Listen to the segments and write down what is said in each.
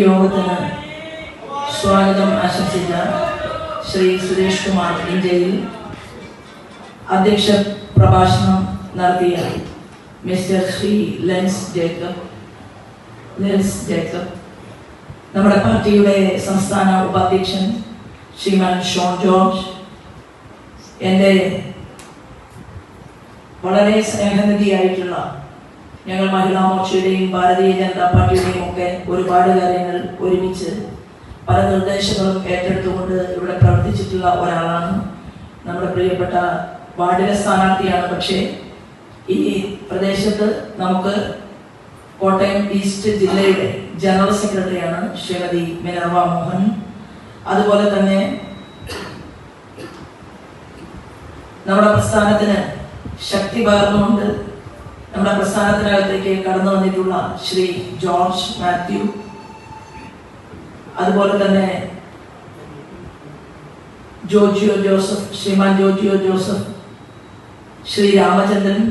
യോഗത്തിന് സ്വാഗതം ആശംസിച്ച ശ്രീ സുരേഷ് കുമാർ ഇന്ത്യയിൽ അധ്യക്ഷ പ്രഭാഷണം നടത്തിയ മിസ്റ്റർ ശ്രീ ലെൻസ് ജേക്കബ്, നമ്മുടെ പാർട്ടിയുടെ സംസ്ഥാന ഉപാധ്യക്ഷൻ ശ്രീമാൻ ഷോൺ ജോർജ്, എൻ്റെ വളരെ സ്നേഹനിധിയായിട്ടുള്ള ഞങ്ങൾ മഹിളാ മോർച്ചയുടെയും ഭാരതീയ ജനതാ പാർട്ടിയുടെയും ഒക്കെ ഒരുപാട് കാര്യങ്ങൾ ഒരുമിച്ച് പല നിർദ്ദേശങ്ങളും ഏറ്റെടുത്തുകൊണ്ട് ഇവിടെ പ്രവർത്തിച്ചിട്ടുള്ള ഒരാളാണ്. നമ്മുടെ പ്രിയപ്പെട്ട വാർഡിലെ സ്ഥാനാർത്ഥിയാണ്. പക്ഷേ ഈ പ്രദേശത്ത് നമുക്ക് കോട്ടയം ഈസ്റ്റ് ജില്ലയുടെ ജനറൽ സെക്രട്ടറിയാണ് ശ്രീമതി മിനർവ മോഹൻ. അതുപോലെ തന്നെ നമ്മുടെ പ്രസ്ഥാനത്തിന് ശക്തി പകർന്നുകൊണ്ട് നമ്മുടെ പ്രസ്ഥാനത്തിനകത്തേക്ക് കടന്നു വന്നിട്ടുള്ള ശ്രീ ജോർജ് മാത്യു, അതുപോലെ തന്നെ ജോജിയോ ജോസഫ്, ശ്രീമാൻ ജോജിയോ ജോസഫ്, ശ്രീ രാമചന്ദ്രൻ,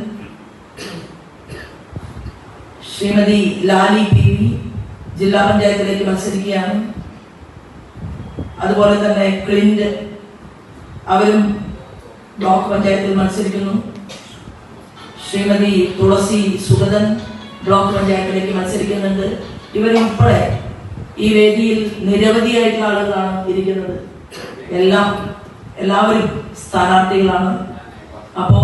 ശ്രീമതി ലാലി പി വി ജില്ലാ പഞ്ചായത്തിലേക്ക് മത്സരിക്കുകയാണ്. അതുപോലെ തന്നെ ക്ലിൻഡ്, അവരും ബ്ലോക്ക് പഞ്ചായത്തിൽ മത്സരിക്കുന്നു. ശ്രീമതി തുളസി സുഗതൻ ബ്ലോക്ക് പഞ്ചായത്തിലേക്ക് മത്സരിക്കുന്നുണ്ട്. ഇവരുൾപ്പെടെ ഈ വേദിയിൽ നിരവധിയായിട്ടുള്ള ആളുകളാണ് ഇരിക്കുന്നത്. എല്ലാവരും സ്ഥാനാർത്ഥികളാണ്. അപ്പോ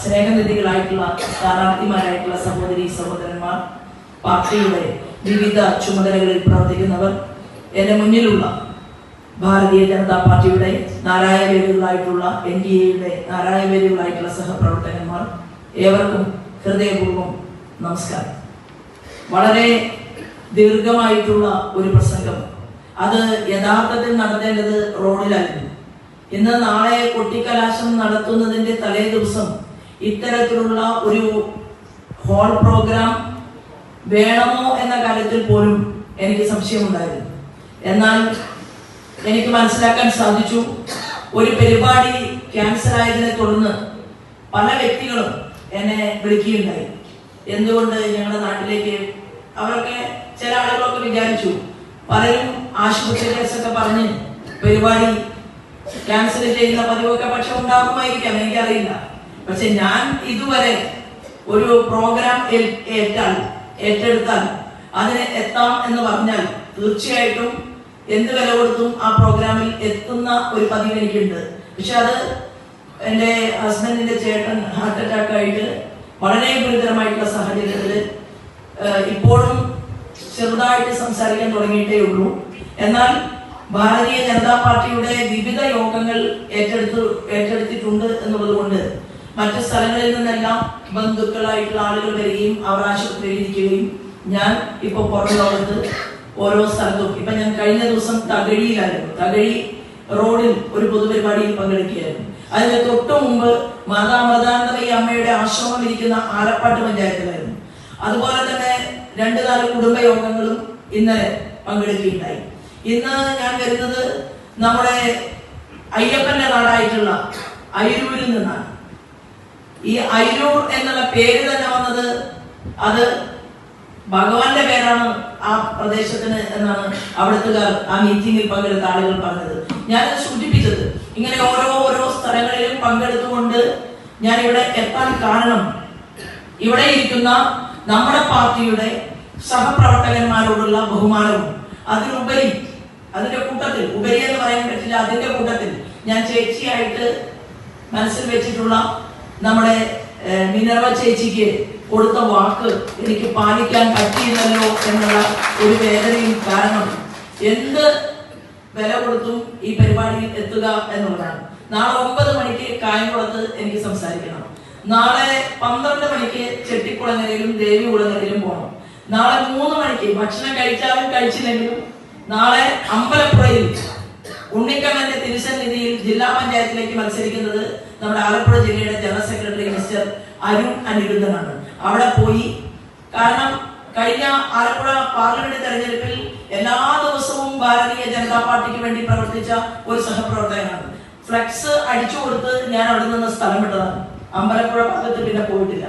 സ്നേഹനിധികളായിട്ടുള്ള സ്ഥാനാർത്ഥിമാരായിട്ടുള്ള സഹോദരി സഹോദരന്മാർ, പാർട്ടിയുടെ വിവിധ ചുമതലകളിൽ പ്രവർത്തിക്കുന്നവർ, എന്റെ മുന്നിലുള്ള ഭാരതീയ ജനതാ പാർട്ടിയുടെ നാരായവേദികളായിട്ടുള്ള NDAയുടെ നാരായവേദികളായിട്ടുള്ള സഹപ്രവർത്തകന്മാർ, ഏവർക്കും ഹൃദയപൂർവ്വം നമസ്കാരം. വളരെ ദീർഘമായിട്ടുള്ള ഒരു പ്രസംഗം, അത് യഥാർത്ഥത്തിൽ നടത്തേണ്ടത് റോഡിലായിരുന്നു. ഇന്ന് നാളെ കൊട്ടിക്കലാശം നടത്തുന്നതിന്റെ തലേ ദിവസം ഇത്തരത്തിലുള്ള ഒരു ഹോൾ പ്രോഗ്രാം വേണമോ എന്ന കാര്യത്തിൽ പോലും എനിക്ക് സംശയമുണ്ടായിരുന്നു. എന്നാൽ എനിക്ക് മനസ്സിലാക്കാൻ സാധിച്ചു, ഒരു പരിപാടി ക്യാൻസൽ ആയതിനെ തുടർന്ന് പല വ്യക്തികളും എന്നെ വിളിക്കുകയുണ്ടായി. എന്തുകൊണ്ട് ഞങ്ങളുടെ നാട്ടിലേക്ക്, അവരൊക്കെ ചില ആളുകളൊക്കെ വിചാരിച്ചു, പലരും ആശുപത്രി കേസൊക്കെ പറഞ്ഞ് പരിപാടി ക്യാൻസൽ ചെയ്യുന്ന പതിവൊക്കെ പക്ഷെ ഉണ്ടാകുമായിരിക്കാം, എനിക്കറിയില്ല. പക്ഷെ ഞാൻ ഇതുവരെ ഒരു പ്രോഗ്രാം ഏറ്റെടുത്താൽ അതിന് എത്താം എന്ന് പറഞ്ഞാൽ തീർച്ചയായിട്ടും എന്ത് വില കൊടുത്തും ആ പ്രോഗ്രാമിൽ എത്തുന്ന ഒരു പതിവ് എനിക്കുണ്ട്. പക്ഷെ അത് എൻ്റെ ഹസ്ബൻഡിന്റെ ചേട്ടൻ ഹാർട്ട് അറ്റാക്ക് ആയിട്ട് വളരെ ഗുരുതരമായിട്ടുള്ള സാഹചര്യത്തിൽ ഇപ്പോഴും ചെറുതായിട്ട് സംസാരിക്കാൻ തുടങ്ങിയിട്ടേ ഉള്ളൂ. എന്നാൽ ഭാരതീയ ജനതാ പാർട്ടിയുടെ വിവിധ യോഗങ്ങൾ ഏറ്റെടുത്തിട്ടുണ്ട് എന്നുള്ളത് കൊണ്ട് മറ്റു സ്ഥലങ്ങളിൽ നിന്നെല്ലാം ബന്ധുക്കളായിട്ടുള്ള ആളുകൾ വരികയും അവർ ആശുപത്രിയിൽ ഇരിക്കുകയും ഞാൻ ഇപ്പൊ പുറം ലോകത്ത് ഓരോ സ്ഥലത്തും, ഇപ്പൊ ഞാൻ കഴിഞ്ഞ ദിവസം തകഴിയിലായിരുന്നു. തകഴി റോഡിൽ ഒരു പൊതുപരിപാടിയിൽ പങ്കെടുക്കുകയായിരുന്നു. അതിന് തൊട്ടു മുമ്പ് മാതാ മൃതാനന്ദമയി അമ്മയുടെ ആശ്രമം ഇരിക്കുന്ന ആലപ്പാട്ട് പഞ്ചായത്തിലായിരുന്നു. അതുപോലെ തന്നെ 2-4 കുടുംബ യോഗങ്ങളും ഇന്നലെ പങ്കെടുക്കുകയുണ്ടായി. ഇന്ന് ഞാൻ വരുന്നത് നമ്മുടെ അയ്യപ്പന്റെ നാടായിട്ടുള്ള അയിരൂരിൽ നിന്നാണ്. ഈ അയിരൂർ എന്നുള്ള പേര് തന്നെ വന്നത് അത് ഭഗവാന്റെ പേരാണ് ആ പ്രദേശത്തിന് എന്നാണ് അവിടുത്തുകാർ ആ മീറ്റിംഗിൽ പങ്കെടുത്ത ആളുകൾ പറഞ്ഞത്. ഞാനത് സൂചിപ്പിച്ചത് ഇങ്ങനെ ഓരോ സ്ഥലങ്ങളിലും പങ്കെടുത്തുകൊണ്ട് ഞാൻ ഇവിടെ എത്താൻ കാരണം, ഇവിടെ ഇരിക്കുന്ന നമ്മുടെ പാർട്ടിയുടെ സഹപ്രവർത്തകന്മാരോടുള്ള ബഹുമാനവും അതിനുപരി, അതിന്റെ കൂട്ടത്തിൽ, ഉപരി എന്ന് പറയാൻ പറ്റില്ല, അതിന്റെ കൂട്ടത്തിൽ ഞാൻ ചേച്ചിയായിട്ട് മനസ്സിൽ വെച്ചിട്ടുള്ള നമ്മുടെ മിനർവ ചേച്ചിക്ക് കൊടുത്ത വാക്ക് എനിക്ക് പാലിക്കാൻ പറ്റിയില്ലല്ലോ എന്നുള്ള ഒരു വേദനയും കാരണം എന്ത് വില കൊടുത്തും ഈ പരിപാടിയിൽ എത്തുക എന്നുള്ളതാണ്. നാളെ 9 മണിക്ക് കായംകുളത്ത് എനിക്ക് സംസാരിക്കണം. നാളെ 12 മണിക്ക് ചെട്ടിക്കുളങ്ങരയിലും ദേവികുളങ്ങരയിലും പോകണം. നാളെ 3 മണിക്ക് ഭക്ഷണം കഴിച്ചാലും കഴിച്ചില്ലെങ്കിലും നാളെ അമ്പലപ്പുഴയിൽ ഉണ്ണിക്കണ്ണന്റെ തിരുസന്നിധിയിൽ ജില്ലാ പഞ്ചായത്തിലേക്ക് മത്സരിക്കുന്നത് നമ്മുടെ ആലപ്പുഴ ജില്ലയുടെ ജനറൽ സെക്രട്ടറി മിസ്റ്റർ അരുൺ അനിരുദ്ധനാണ്. അവിടെ പോയി, കാരണം കഴിഞ്ഞ ആലപ്പുഴ പാർലമെന്റ് തെരഞ്ഞെടുപ്പിൽ എല്ലാ ദിവസവും ഭാരതീയ ജനതാ പാർട്ടിക്ക് വേണ്ടി പ്രവർത്തിച്ച ഒരു സഹപ്രവർത്തകനാണ്. ഫ്ലെക്സ് അടിച്ചു കൊടുത്ത് ഞാൻ അവിടെ നിന്ന് സ്ഥലം വിട്ടതാണ്. അമ്പലപ്പുഴ ഭാഗത്ത് പിന്നെ പോയിട്ടില്ല.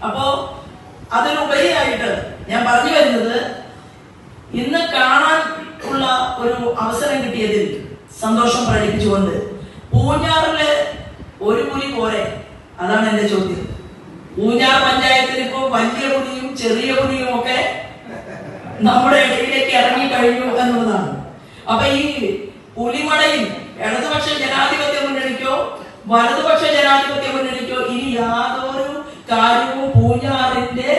അപ്പോ അതിനുപരിയായിട്ട് ഞാൻ പറഞ്ഞു വരുന്നത്, ഇന്ന് കാണാൻ ഉള്ള ഒരു അവസരം കിട്ടിയതിൽ സന്തോഷം പ്രകടിപ്പിച്ചുകൊണ്ട് പൂഞ്ഞാറില് ഒരു പുലി പോരെ? അതാണ് എന്റെ ചോദ്യം. പൂഞ്ഞാർ പഞ്ചായത്തിൽ ഇപ്പോ വലിയ പുലിയും ചെറിയ പുലിയും ഒക്കെ നമ്മുടെ ഇടയിലേക്ക് ഇറങ്ങി കഴിഞ്ഞു എന്നുള്ളതാണ്. അപ്പൊ ഈ പുലിമടയിൽ ഇടതുപക്ഷ ജനാധിപത്യ മുന്നണിക്കോ വലതുപക്ഷ ജനാധിപത്യ മുന്നണിക്കോ ഇനി യാതൊരു കാര്യവും പൂഞ്ഞാറിന്റെ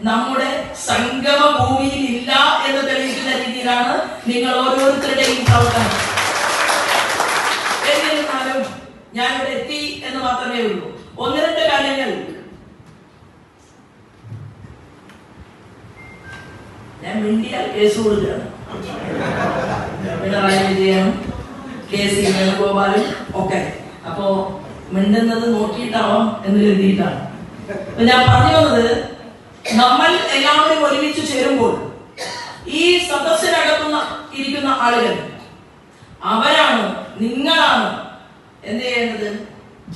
നമ്മുടെ സംഗമ ഭൂമിയിൽ ഇല്ല എന്ന് തെളിയിക്കുന്ന രീതിയിലാണ് നിങ്ങൾ ഓരോരുത്തരുടെയും പ്രവർത്തനം. എന്നിരുന്നാലും ഞാനിവിടെ എത്തി എന്ന് മാത്രമേ ഉള്ളൂ. ഒന്ന് രണ്ട് കാര്യങ്ങൾ ഞാൻ മിണ്ടിയാൽ കേസ് കൊടുക്കുകയാണ്. പിണറായി വിജയനും KC വേണുഗോപാലും ഒക്കെ. അപ്പോ മിണ്ടുന്നത് നോക്കിയിട്ടാവാം എന്ന് കരുതിയിട്ടാണ്. ഞാൻ പറഞ്ഞു വന്നത്, നമ്മൾ എല്ലാവരും ഒരുമിച്ച് ചേരുമ്പോൾ ഈ സദസ്സിനകത്തുന്ന ഇരിക്കുന്ന ആളുകൾ അവരാണ്, നിങ്ങളാണ് എന്ത് ചെയ്യേണ്ടത്?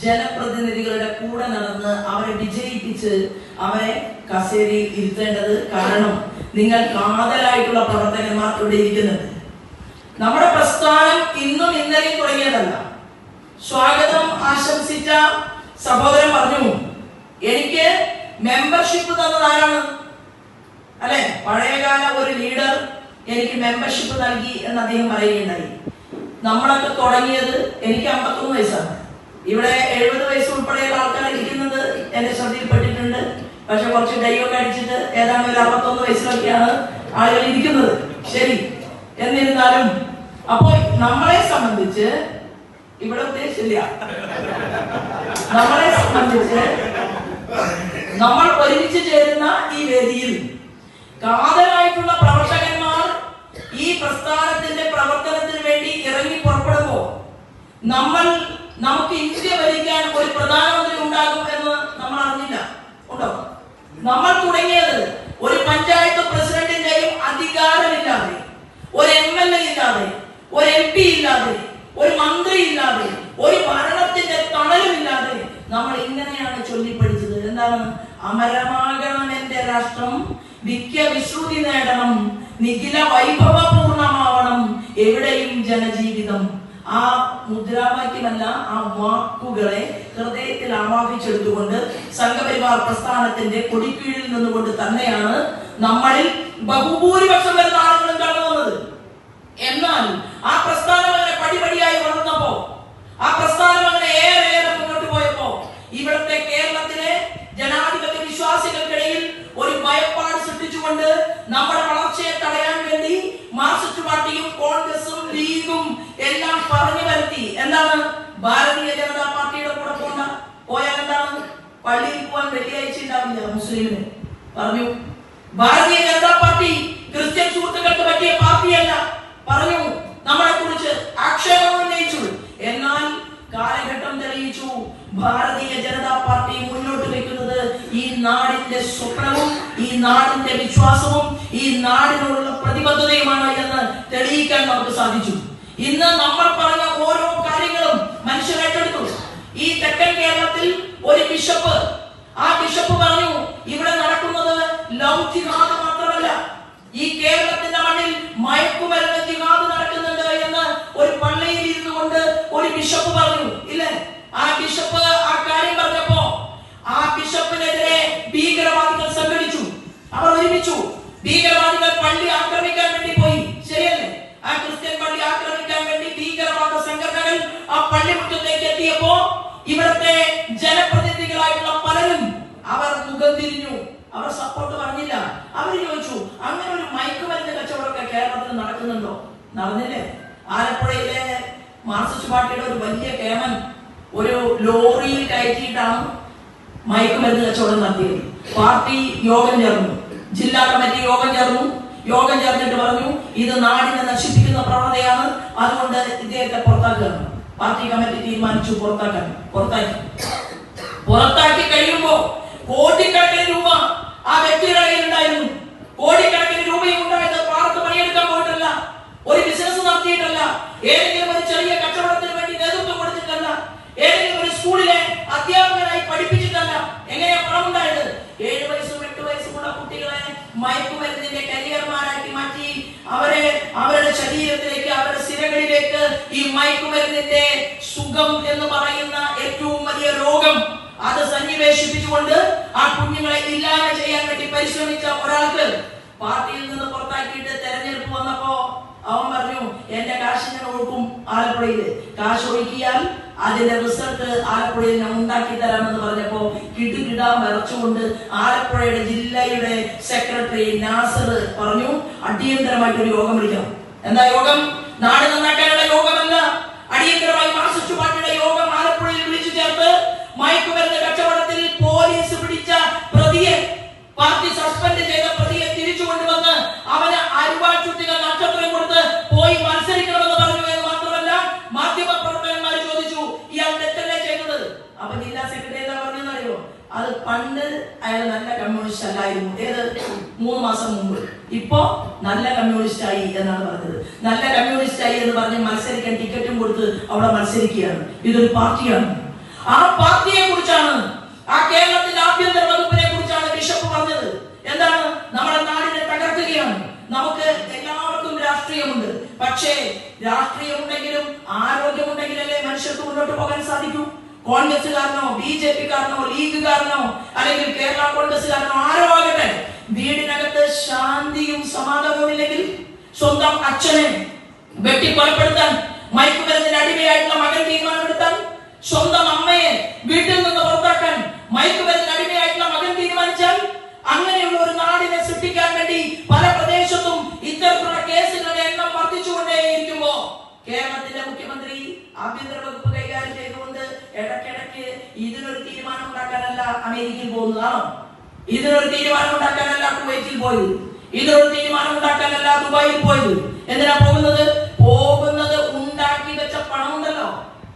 ജനപ്രതിനിധികളുടെ കൂടെ നടന്ന് അവരെ വിജയിപ്പിച്ച് അവരെ കസേരയിൽ ഇരുത്തേണ്ടത്. കാരണം നിങ്ങൾ കാതലായിട്ടുള്ള പ്രവർത്തകന്മാർ ഇവിടെ ഇരിക്കുന്നുണ്ട്. നമ്മുടെ പ്രസ്ഥാനം ഇന്നും ഇന്നലെയും തുടങ്ങിയതല്ല. സ്വാഗതം ആശംസിച്ച സഹോദരൻ പറഞ്ഞു, എനിക്ക് മെമ്പർഷിപ്പ് തന്നത് ആരാണ്? അല്ലെ, പഴയകാല ഒരു ലീഡർ എനിക്ക് മെമ്പർഷിപ്പ് നൽകി എന്ന് അദ്ദേഹം പറയുകയുണ്ടായി. നമ്മളൊക്കെ തുടങ്ങിയത്, എനിക്ക് 51 വയസ്സാണ്. ഇവിടെ 70 വയസ്സ് ഉൾപ്പെടെയുള്ള ആൾക്കാർ ഇരിക്കുന്നത് എന്റെ ശ്രദ്ധയിൽപ്പെട്ടിട്ടുണ്ട്. പക്ഷെ കുറച്ച് ഡൈയൊക്കെ അടിച്ചിട്ട് ഏതാണ്ട് ഒരു 61 വയസ്സിലൊക്കെയാണ് ആളുകൾ ഇരിക്കുന്നത്. ശരി, എന്നിരുന്നാലും അപ്പോൾ നമ്മളെ സംബന്ധിച്ച് ഇവിടെ ഉദ്ദേശിച്ചില്ല. നമ്മളെ സംബന്ധിച്ച് നമ്മൾ ഒരുമിച്ച് ചേരുന്ന ഈ വേദിയിൽ കാതലായിട്ടുള്ള പ്രവർത്തകന്മാർ ഈ പ്രസ്ഥാനത്തിന്റെ പ്രവർത്തനത്തിന് വേണ്ടി ഇറങ്ങി പുറപ്പെടുമ്പോൾ നമുക്ക് ഇന്ത്യ ഭരിക്കാൻ ഒരു പ്രധാനമന്ത്രി ഉണ്ടാകും എന്ന് നമ്മൾ അറിഞ്ഞില്ല. ഉണ്ടോ? നമ്മൾ തുടങ്ങിയത് ഒരു പഞ്ചായത്ത് പ്രസിഡന്റിന്റെയും അധികാരമില്ലാതെ, ഒരു MLA ഇല്ലാതെ, ഒരു MP ഇല്ലാതെ, ഒരു മന്ത്രി ഇല്ലാതെ, ഒരു ഭരണത്തിന്റെ തണലുമില്ലാതെ നമ്മൾ ഇങ്ങനെയാണ് ചൊല്ലിപ്പടിച്ചത്. എന്താണ്? അമരമാകണം എന്റെ രാഷ്ട്രം, വിഖ്യ വിശ്രുതി നേടണം, നിഖില വൈഭവപൂർണമാവണം, എവിടെയും ജനജീവിതം. ആ മുദ്രാവാക്യമല്ല, ആ വാക്കുകളെ ഹൃദയത്തിൽ ആവാഹിച്ചെടുത്തുകൊണ്ട് സംഘപരിവാർ പ്രസ്ഥാനത്തിന്റെ കൊടിക്കീഴിൽ നിന്നുകൊണ്ട് തന്നെയാണ് നമ്മളിൽ ബഹുഭൂരിപക്ഷം വരുന്ന ആളുകളും കടന്നു വന്നത്. എന്നാൽ ആ പ്രസ്ഥാനം അങ്ങനെ പടിപടിയായി വളർന്നപ്പോ, ആ പ്രസ്ഥാനം അങ്ങനെ ഏറെ മുന്നോട്ട് പോയപ്പോ ഇവിടുത്തെ കേരളത്തിലെ ജനാധിപത്യ വിശ്വാസികൾക്കിടയിൽ ഒരു ഭയപ്പാട് സൃഷ്ടിച്ചുകൊണ്ട് നമ്മുടെ വളർച്ചയെ തടയാൻ വേണ്ടി മാർക്സിസ്റ്റ് പാർട്ടിയും കോൺഗ്രസും ലീഗും എല്ലാം പറഞ്ഞു വരുത്തി. എന്താണ്? ഭാരതീയ ജനതാ പാർട്ടിയുടെ കൂടെ പോയാൽ എന്താണ്? പള്ളിയിൽ പോകാൻ വെള്ളിയാഴ്ച ഉണ്ടാവില്ല മുസ്ലിമിന് പറഞ്ഞു. ഭാരതീയ ജനതാ പാർട്ടി ക്രിസ്ത്യൻ സുഹൃത്തുക്കൾക്ക് പറ്റിയ പാർട്ടിയല്ല പറഞ്ഞു. നമ്മളെ കുറിച്ച് ആക്ഷേപം ഉന്നയിച്ചു. എന്നാൽ കാലഘട്ടം തെളിയിച്ചു, ഭാരതീയ ജനതാ പാർട്ടി മുന്നോട്ട് വെക്കുന്നത് ഈ നാടിന്റെ സ്വപ്നവും ഈ നാടിന്റെ വിശ്വാസവും ഈ നാടിനോടുള്ള പ്രതിബദ്ധതയുമാണ് എന്ന് തെളിയിക്കാൻ നമുക്ക് സാധിച്ചു. ഇന്ന് നമ്മൾ പറഞ്ഞ ഓരോ കാര്യങ്ങളും മനുഷ്യർ ഏറ്റെടുത്തു. ഈ തെക്കൻ കേരളത്തിൽ ഒരു ബിഷപ്പ്, ആ ബിഷപ്പ് പറഞ്ഞു, ഇവിടെ നടക്കുന്നത് ലവ് ജിഹാദ് മാത്രമല്ല, ഈ കേരളത്തിന്റെ മണ്ണിൽ മയക്കുമരുന്ന് ജിഹാദ് നടക്കുന്നുണ്ട് എന്ന് ഒരു പള്ളിയിൽ ഇരുന്നു കൊണ്ട് ഒരു ബിഷപ്പ് പറഞ്ഞു. ഇല്ലേ? ആ ബിഷപ്പ് ആ കാര്യം പറഞ്ഞപ്പോ ആ ബിഷപ്പിനെതിരെ ഭീകരവാദികൾ സംഘടിച്ചു. അവർ ഒരുമിച്ചു. ഭീകരവാദികൾ പള്ളി ആക്രമിക്കാൻ വേണ്ടി പോയി. ശരിയല്ലേ? ആ ക്രിസ്ത്യൻ പള്ളി ആക്രമിക്കാൻ വേണ്ടി ഭീകരവാദ സംഘടനകൾ ആ പള്ളിമുറ്റത്തേക്ക് എത്തിയപ്പോ ഇവിടുത്തെ ജനപ്രതിനിധികളായിട്ടുള്ള പലരും അവർ മുഖം തിരിഞ്ഞു. അവർ സപ്പോർട്ട് പറഞ്ഞില്ല. അവർ ചോദിച്ചു, അങ്ങനെ ഒരു മയക്കുമരുന്ന് കച്ചവടമൊക്കെ കേരളത്തിൽ നടക്കുന്നുണ്ടോ? നടന്നില്ലേ? ആലപ്പുഴയിലെ മാർക്സിസ്റ്റ് പാർട്ടിയുടെ ഒരു വലിയ കേമൻ ഒരു ലോറിയിൽ കയറ്റിയിട്ടാണ് മയക്കുമരുന്ന് കച്ചവടം നടത്തിയത്. പാർട്ടി യോഗം ചേർന്നു, ജില്ലാ കമ്മിറ്റി യോഗം ചേർന്നു. യോഗം ചേർന്നിട്ട് പറഞ്ഞു, ഇത് നാടിനെ നശിപ്പിക്കുന്ന പ്രവണതയാണ്, അതുകൊണ്ട് ഇദ്ദേഹത്തെ പുറത്താക്കണം. പാർട്ടി കമ്മിറ്റി തീരുമാനിച്ചു പുറത്താക്കാൻ. പുറത്താക്കി കഴിയുമ്പോ കോടിക്കണക്കിന് രൂപ ആ വ്യക്തിയുടെ കയ്യിൽ ഉണ്ടായിരുന്നു. കോടിക്കണക്കിന് രൂപയും ഉണ്ടായത് പാടത്ത് പണിയെടുക്കാൻ പോയിട്ടല്ല, ഒരു ബിസിനസ് നടത്തിയിട്ടല്ല, ഏതെങ്കിലും ഒരു ചെറിയ കച്ചവടത്തിന് വേണ്ടി നേതൃത്വം കൊടുത്തിട്ടല്ല, ഏതെങ്കിലും ഒരു സ്കൂളിലെ അധ്യാപകനായി പഠിപ്പിച്ചിട്ടല്ല. എങ്ങനെയാ പണം ഉണ്ടായത്? 7 വയസ്സും 8 വയസ്സുമുള്ള കുട്ടികളെ മയക്കുമരുന്നിന്റെ കരിയർമാരാക്കി മാറ്റി അവരുടെ ശരീരം സിരകളിലേക്ക് ഈ മയക്കുമരുന്നിന്റെ സുഖം എന്ന് പറയുന്ന ഏറ്റവും വലിയ രോഗം അത് സന്നിവേശിപ്പിച്ചുകൊണ്ട് ആ കുഞ്ഞുങ്ങളെ ഇല്ലായ്മ ചെയ്യാൻ വേണ്ടി പരിശ്രമിച്ച ഒരാൾക്ക് പാർട്ടിയിൽ നിന്ന് പുറത്താക്കിയിട്ട് തെരഞ്ഞെടുപ്പ് വന്നപ്പോ അവൻ പറഞ്ഞു, എന്റെ കാശ് ഞാൻ ഒഴുക്കും ആലപ്പുഴയില്, കാശ് ഒഴുക്കിയാൽ അതിന്റെ റിസൾട്ട് ആലപ്പുഴയിൽ ഞാൻ ഉണ്ടാക്കി തരാമെന്ന് പറഞ്ഞപ്പോ കിടുകിടാൻ വിറച്ചുകൊണ്ട് ആലപ്പുഴയുടെ ജില്ലയുടെ സെക്രട്ടറി നാസർ പറഞ്ഞു, അടിയന്തരമായിട്ടൊരു യോഗം വിളിക്കണം. എന്താ യോഗം? നാട് നന്നാക്കാനുള്ള യോഗമല്ല, അടിയന്തരമായി മാർക്സിസ്റ്റ് പാർട്ടിയുടെ യോഗം ആലപ്പുഴയിൽ വിളിച്ചു ചേർത്ത് മയക്കുമരുന്ന് കച്ചവടത്തിൽ പോലീസ് പിടിച്ച പ്രതിയെ, പാർട്ടി സസ്പെൻഡ് ചെയ്ത പ്രതിയെ തിരിച്ചു കൊണ്ടുവന്ന് അവന് അരുവാചുട്ടികൾ നക്ഷത്രം കൊടുത്ത് പോയി മത്സരിക്കണമെന്ന് പറഞ്ഞു എന്ന് മാത്രമല്ല, മാധ്യമ പ്രവർത്തകന്മാർ ചോദിച്ചു, ഇയാൾ തെറ്റല്ലേ ചെയ്തത്? അപ്പൊ ജില്ലാ സെക്രട്ടറി എന്താ പറഞ്ഞെന്നറിയോ? അത് പണ്ട് അയാൾ നല്ല കമ്മ്യൂണിസ്റ്റ് അല്ലായിരുന്നു, ഏത് 3 മാസം മുമ്പ്. ഇപ്പോ നല്ല കമ്മ്യൂണിസ്റ്റ് ആയി എന്നാണ് പറഞ്ഞത്. നല്ല കമ്മ്യൂണിസ്റ്റ് ആയി എന്ന് പറഞ്ഞ് മത്സരിക്കാൻ ടിക്കറ്റും കൊടുത്ത് അവിടെ മത്സരിക്കുകയാണ്. ഇതൊരു പാർട്ടിയാണ്. ആ പാർട്ടിയെ കുറിച്ചാണ്, ആ കേരളത്തിന്റെ ആഭ്യന്തര വകുപ്പിനെ കുറിച്ചാണ് ബിഷപ്പ് പറഞ്ഞത്. എന്താണ്? നമ്മുടെ നാടിനെ തകർക്കുകയാണ്. നമുക്ക് എല്ലാവർക്കും രാഷ്ട്രീയമുണ്ട്, പക്ഷേ രാഷ്ട്രീയമുണ്ടെങ്കിലും ആരോഗ്യമുണ്ടെങ്കിലല്ലേ മനുഷ്യർക്ക് മുന്നോട്ട് പോകാൻ സാധിക്കൂ. കോൺഗ്രസ്സുകാരനോ BJP-കാരനോ ലീഗുകാരനോ അല്ലെങ്കിൽ കേരള കോൺഗ്രസ്സുകാരനോ ആരോ ആകട്ടെ, വീടിനകത്ത് ശാന്തിയും സമാധാനവും ഇല്ലെങ്കിൽ സ്വന്തം അച്ഛനെ വെട്ടിക്കൊലപ്പെടുത്താൻ മയക്കുമരുന്നിന് അടിമയായിട്ടുള്ള മകൻ തീരുമാനമെടുത്താൽ, സ്വന്തം അമ്മയെ വീട്ടിൽ നിന്ന് പുറത്താക്കാൻ മയക്കുമരുന്നിന് അടിമയായിട്ടുള്ള മകൻ തീരുമാനിച്ചാൽ, അങ്ങനെയുള്ള ഒരു നാടിനെ സൃഷ്ടിക്കാൻ വേണ്ടി പല പ്രദേശത്തും ഇത്തരത്തിലുള്ള കേസുകളുടെ എണ്ണം വർദ്ധിച്ചുകൊണ്ടേയിരിക്കുമ്പോ കേരളത്തിന്റെ മുഖ്യമന്ത്രി ആഭ്യന്തര വകുപ്പ് കൈകാര്യം ചെയ്തുകൊണ്ട് ഇടയ്ക്കിടയ്ക്ക് ഇതിനൊരു തീരുമാനം ഉണ്ടാക്കാനല്ല അമേരിക്കയിൽ പോകുന്നതാണോ? ഇതിനൊരു തീരുമാനം ഉണ്ടാക്കാനല്ല കുവൈറ്റിൽ പോയത്? ഇതിനൊരു തീരുമാനം ഉണ്ടാക്കാനല്ല ദുബായിൽ പോയത്? എന്തിനാ പോകുന്നത്? ഉണ്ടാക്കി വെച്ച പണമുണ്ടല്ലോ,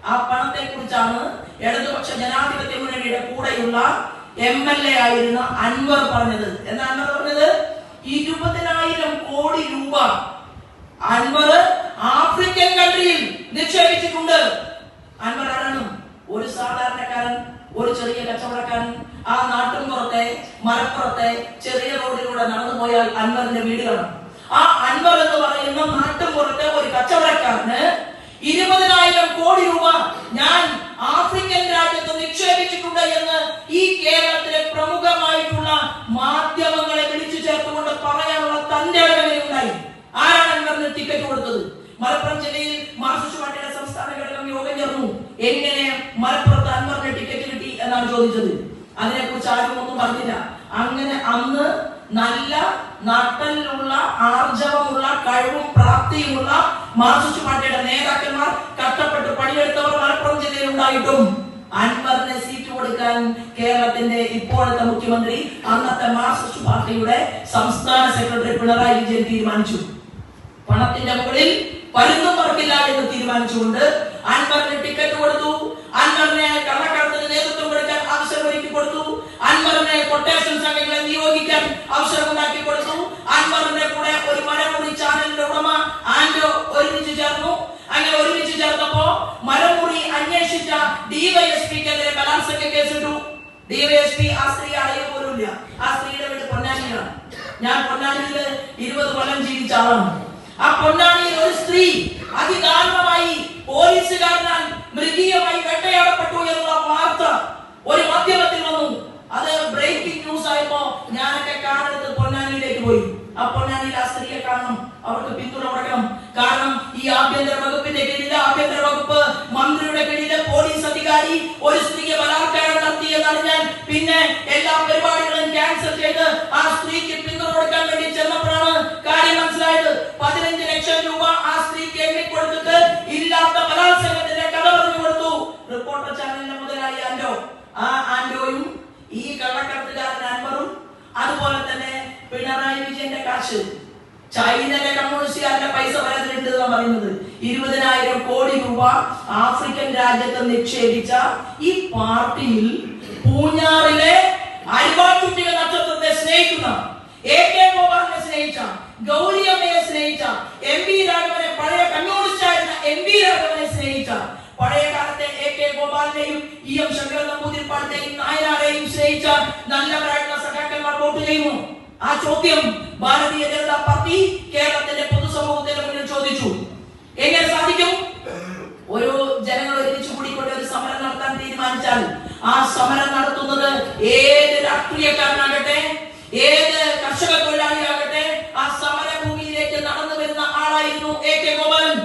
ആ പണത്തെ കുറിച്ചാണ് ഇടതുപക്ഷ ജനാധിപത്യ മുന്നണിയുടെ കൂടെയുള്ള MLA ആയിരുന്ന അൻവർ പറഞ്ഞത്. എന്താ അൻവർ പറഞ്ഞത്? 20,000 കോടി രൂപ അൻവർ ആഫ്രിക്കൻ കൺട്രിയിൽ നിക്ഷേപിച്ചിട്ടുണ്ട്. അൻവർ ആരാണ്? ഒരു സാധാരണക്കാരൻ, ഒരു ചെറിയ കച്ചവടക്കാരൻ. ആ നാട്ടിൻപുറത്തെ മലപ്പുറത്തെ ചെറിയ റോഡിലൂടെ നടന്നു പോയാൽ അൻവറിന്റെ വീട് കാണും. ആ അൻവർ എന്ന് പറയുന്ന നാട്ടിൻപുറത്തെ ഒരു കച്ചവടക്കാരന് 20,000 കോടി രൂപ ഞാൻ ആഫ്രിക്കൻ രാജ്യത്ത് നിക്ഷേപിച്ചിട്ടുണ്ട് എന്ന് ഈ കേരളത്തിലെ പ്രമുഖമായിട്ടുള്ള മാധ്യമങ്ങളെ വിളിച്ചു ചേർത്തുകൊണ്ട് പറയാനുള്ള തന്റെ ഉണ്ടായി. ആരാണ് അൻവറിന് ടിക്കറ്റ് കൊടുത്തത്? മലപ്പുറം ജില്ലയിൽ മാർക്സിസ്റ്റ് പാർട്ടിയുടെ സംസ്ഥാന ഘടകം യോഗം ചേർന്നു. എങ്ങനെ മലപ്പുറത്ത് അൻവറിന് ടിക്കറ്റ് കിട്ടി എന്നാണ് ചോദിച്ചത്. അതിനെക്കുറിച്ച് ആരും ഒന്നും പറഞ്ഞില്ല. അങ്ങനെ അന്ന് നല്ല നട്ടലുള്ള ആർജവമുള്ള കഴിവും പ്രാപ്തിയുമുള്ള മാർക്സിസ്റ്റ് പാർട്ടിയുടെ നേതാക്കന്മാർ കഷ്ടപ്പെട്ട് പണിയെടുത്തവർ മലപ്പുറം ജില്ലയിൽ ഉണ്ടായിട്ടും അൻവറിന് സീറ്റ് കൊടുക്കാൻ കേരളത്തിന്റെ ഇപ്പോഴത്തെ മുഖ്യമന്ത്രി അന്നത്തെ മാർക്സിസ്റ്റ് പാർട്ടിയുടെ സംസ്ഥാന സെക്രട്ടറി പിണറായി വിജയൻ തീരുമാനിച്ചു. പണത്തിന്റെ മുകളിൽ പരുന്നും പറക്കില്ല എന്ന് തീരുമാനിച്ചുകൊണ്ട് അൻവറിന് ടിക്കറ്റ് കൊടുത്തു. അൻവറിനെ കള്ളക്കടത്തിന് നേതൃത്വം കൊടുക്കാൻ അവസരം ഒരുക്കി കൊടുത്തു. അൻവറിനെ കൊട്ടേഷൻ സംഘങ്ങളെ നിയോഗിക്കാൻ അവസരം ഉണ്ടാക്കി കൊടുത്തു. അൻവറിന്റെ കൂടെ ഒരു മരമുറി ചാനലിന്റെ ഉടമ ആൻഡോ ഒരുമിച്ച് ചേർന്നു. അങ്ങനെ ഒരുമിച്ച് ചേർന്നപ്പോ മരമുറി അന്വേഷിച്ച DYSP-ക്കെതിരെ ബലാത്സംഗ കേസിട്ടു. DYSP ആ സ്ത്രീ അറിയ പോലുമില്ല. ആ സ്ത്രീയുടെ വീട് പൊന്നാനിയിലാണ്. ഞാൻ പൊന്നാനിയിൽ 20 കൊല്ലം ജീവിച്ച ആളാണ്. ആ പൊന്നാനിയിൽ ഒരു സ്ത്രീ അതിദാരുണമായി പോലീസുകാരനാൽ മൃഗീയമായി വേട്ടയാടപ്പെട്ടു എന്നുള്ള വാർത്ത ഒരു മാധ്യമത്തിൽ വന്നു. അത് ബ്രേക്കിംഗ് ന്യൂസ് ആയപ്പോ ഞാനൊക്കെ കാറെടുത്ത് പൊന്നാനിയിലേക്ക് പോയി. ആ പൊന്നാനിയിൽ ആ സ്ത്രീയെ കാണണം, അവർക്ക് പിന്തുണ കൊടുക്കണം. കാരണം ഈ ആഭ്യന്തര വകുപ്പിന്റെ കീഴിലെ ആഭ്യന്തര വകുപ്പ് മന്ത്രിയുടെ കീഴിലെ പോലീസ് അധികാരി ഒരു സ്ത്രീയെ ബലാത്കാരം നടത്തിയെന്നറിഞ്ഞാൽ പിന്നെ എല്ലാ പരിപാടികളും ക്യാൻസൽ ചെയ്ത് ആ സ്ത്രീക്ക് പിന്തുണ കൊടുക്കാൻ വേണ്ടി ചെന്നപ്പോഴാണ് കാര്യം മനസ്സിലായത്. 15 ലക്ഷം രൂപ ആ സ്ത്രീക്ക് എണ്ണിക്കൊടുത്തിട്ട് ഇല്ലാത്ത ബലാത്സംഗത്തിന്റെ കഥ പറഞ്ഞു കൊടുത്തു. റിപ്പോർട്ടർ ചാനലിന്റെ മുതലാളി ആൻഡോ, ആ ആൻഡോയും ഈ കള്ളക്കടത്തുകാരൻ അൻവറും അതുപോലെ തന്നെ പിണറായി വിജയന്റെ കാശ് ചൈനയിലെ കമ്മ്യൂണിസ്റ്റുകാരുടെ പൈസ വരത്തിലുണ്ട് എന്നാണ് പറയുന്നത്. 20,000 കോടി രൂപ ആഫ്രിക്കൻ രാജ്യത്ത് നിക്ഷേപിച്ച ഈ പാർട്ടിയിൽ പൂഞ്ഞാറിലെ അരിവാട്ടുട്ടിക നക്ഷത്രത്തെ സ്നേഹിക്കുന്ന, AK ഗോപാലിനെ സ്നേഹിച്ച, ഗൗരിയമ്മയെ സ്നേഹിച്ച, MV രാഘവനെ, പഴയ കമ്മ്യൂണിസ്റ്റ് ആയിരുന്ന MV രാഘവനെ സ്നേഹിച്ച, പഴയ കാലത്തെ AK ഗോപാലിനെയും EM ശങ്കരൻ നമ്പൂതിരിപ്പാടിനെയും നായനാരെയും സ്നേഹിച്ച നല്ലവരായിട്ടുള്ള സഖാക്കന്മാർ വോട്ട് ചെയ്യുന്നു. ആ ചോദ്യം ഭാരതീയ ജനതാ പാർട്ടി കേരളത്തിന്റെ പൊതുസമൂഹത്തിന്റെ മുന്നിൽ ചോദിച്ചു. എങ്ങനെ സാധിക്കും? ഒരു ജനങ്ങൾ ഒരുമിച്ച് കൂടിക്കൊണ്ട് ഒരു സമരം നടത്താൻ തീരുമാനിച്ചാൽ ആ സമരം നടത്തുന്നത് ഏത് രാഷ്ട്രീയക്കാരനാകട്ടെ, ഏത് കർഷക തൊഴിലാളിയാകട്ടെ, ആ സമരഭൂമിയിലേക്ക് നടന്നു വരുന്ന ആളായിരുന്നു AK ഗോപാലൻ.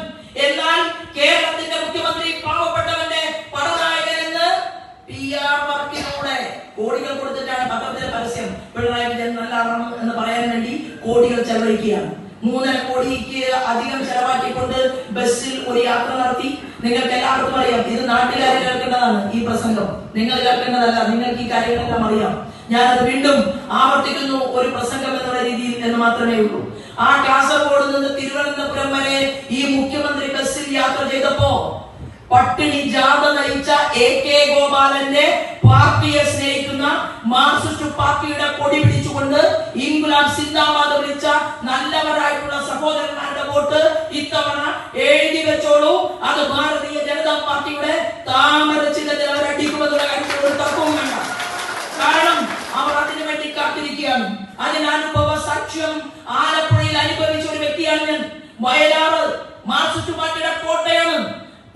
എന്നാൽ കേരളത്തിന്റെ മുഖ്യമന്ത്രി പാവപ്പെട്ടവന്റെ പടനായകൻ എന്ന് PR വർക്കിലൂടെ കോടികൾ കൊടുത്തിട്ടാണ് പത്രത്തിലെ പരസ്യം. പിണറായി വിജയൻ നല്ലതാണ് എന്ന് പറയാൻ വേണ്ടി കോടികൾ ചെലവഴിക്കുകയാണ്. 3.5 കോടിക്ക് അധികം ചെലവാക്കിക്കൊണ്ട് ബസ്സിൽ ഒരു യാത്ര നടത്തി. നിങ്ങൾക്ക് എല്ലാവർക്കും അറിയാം, ഇത് നാട്ടുകാരെ കേൾക്കേണ്ടതാണ്. ഈ പ്രസംഗം നിങ്ങൾ കേൾക്കേണ്ടതല്ല, നിങ്ങൾക്ക് ഈ കാര്യങ്ങളെല്ലാം അറിയാം. ഞാനത് വീണ്ടും ആവർത്തിക്കുന്നു, ഒരു പ്രസംഗം എന്നുള്ള രീതിയിൽ എന്ന് മാത്രമേ ഉള്ളൂ. ആ കാസർഗോഡ് നിന്ന് തിരുവനന്തപുരം വരെ ഈ മുഖ്യമന്ത്രി ബസ്സിൽ യാത്ര ചെയ്തപ്പോ പട്ടിണി ജാഥ നയിച്ച AK ഗോപാലന്റെ പാർട്ടിയെ സ്നേഹിക്കുന്ന മാർക്സിസ്റ്റ് പാർട്ടിയുടെ കൊടി പിടിച്ചുകൊണ്ട് ഇൻകുലാബ് സിന്ദാബാദ് വിളിച്ച നല്ലവരായിട്ടുള്ള സഹോദരന്മാരുടെ വോട്ട് ഇത്തവണ എഴുതി വെച്ചോളൂ. അത് ഭാരതീയ ജനതാ പാർട്ടിയുടെ താമര ചിഹ്നത്തിൽ അവർ അടിക്കുമെന്നുള്ള കാര്യത്തിൽ ഒരു തർക്കവും വേണ്ട. കാരണം അവർ അതിനു വേണ്ടി കാത്തിരിക്കുകയാണ്. അതിന് അനുഭവ സാക്ഷ്യം ആലപ്പുഴയിൽ അനുഭവിച്ച ഒരു വ്യക്തിയാണ് ഞാൻ. വയലാറ് മാർക്സിസ്റ്റ് പാർട്ടിയുടെ കോട്ടയാണ്.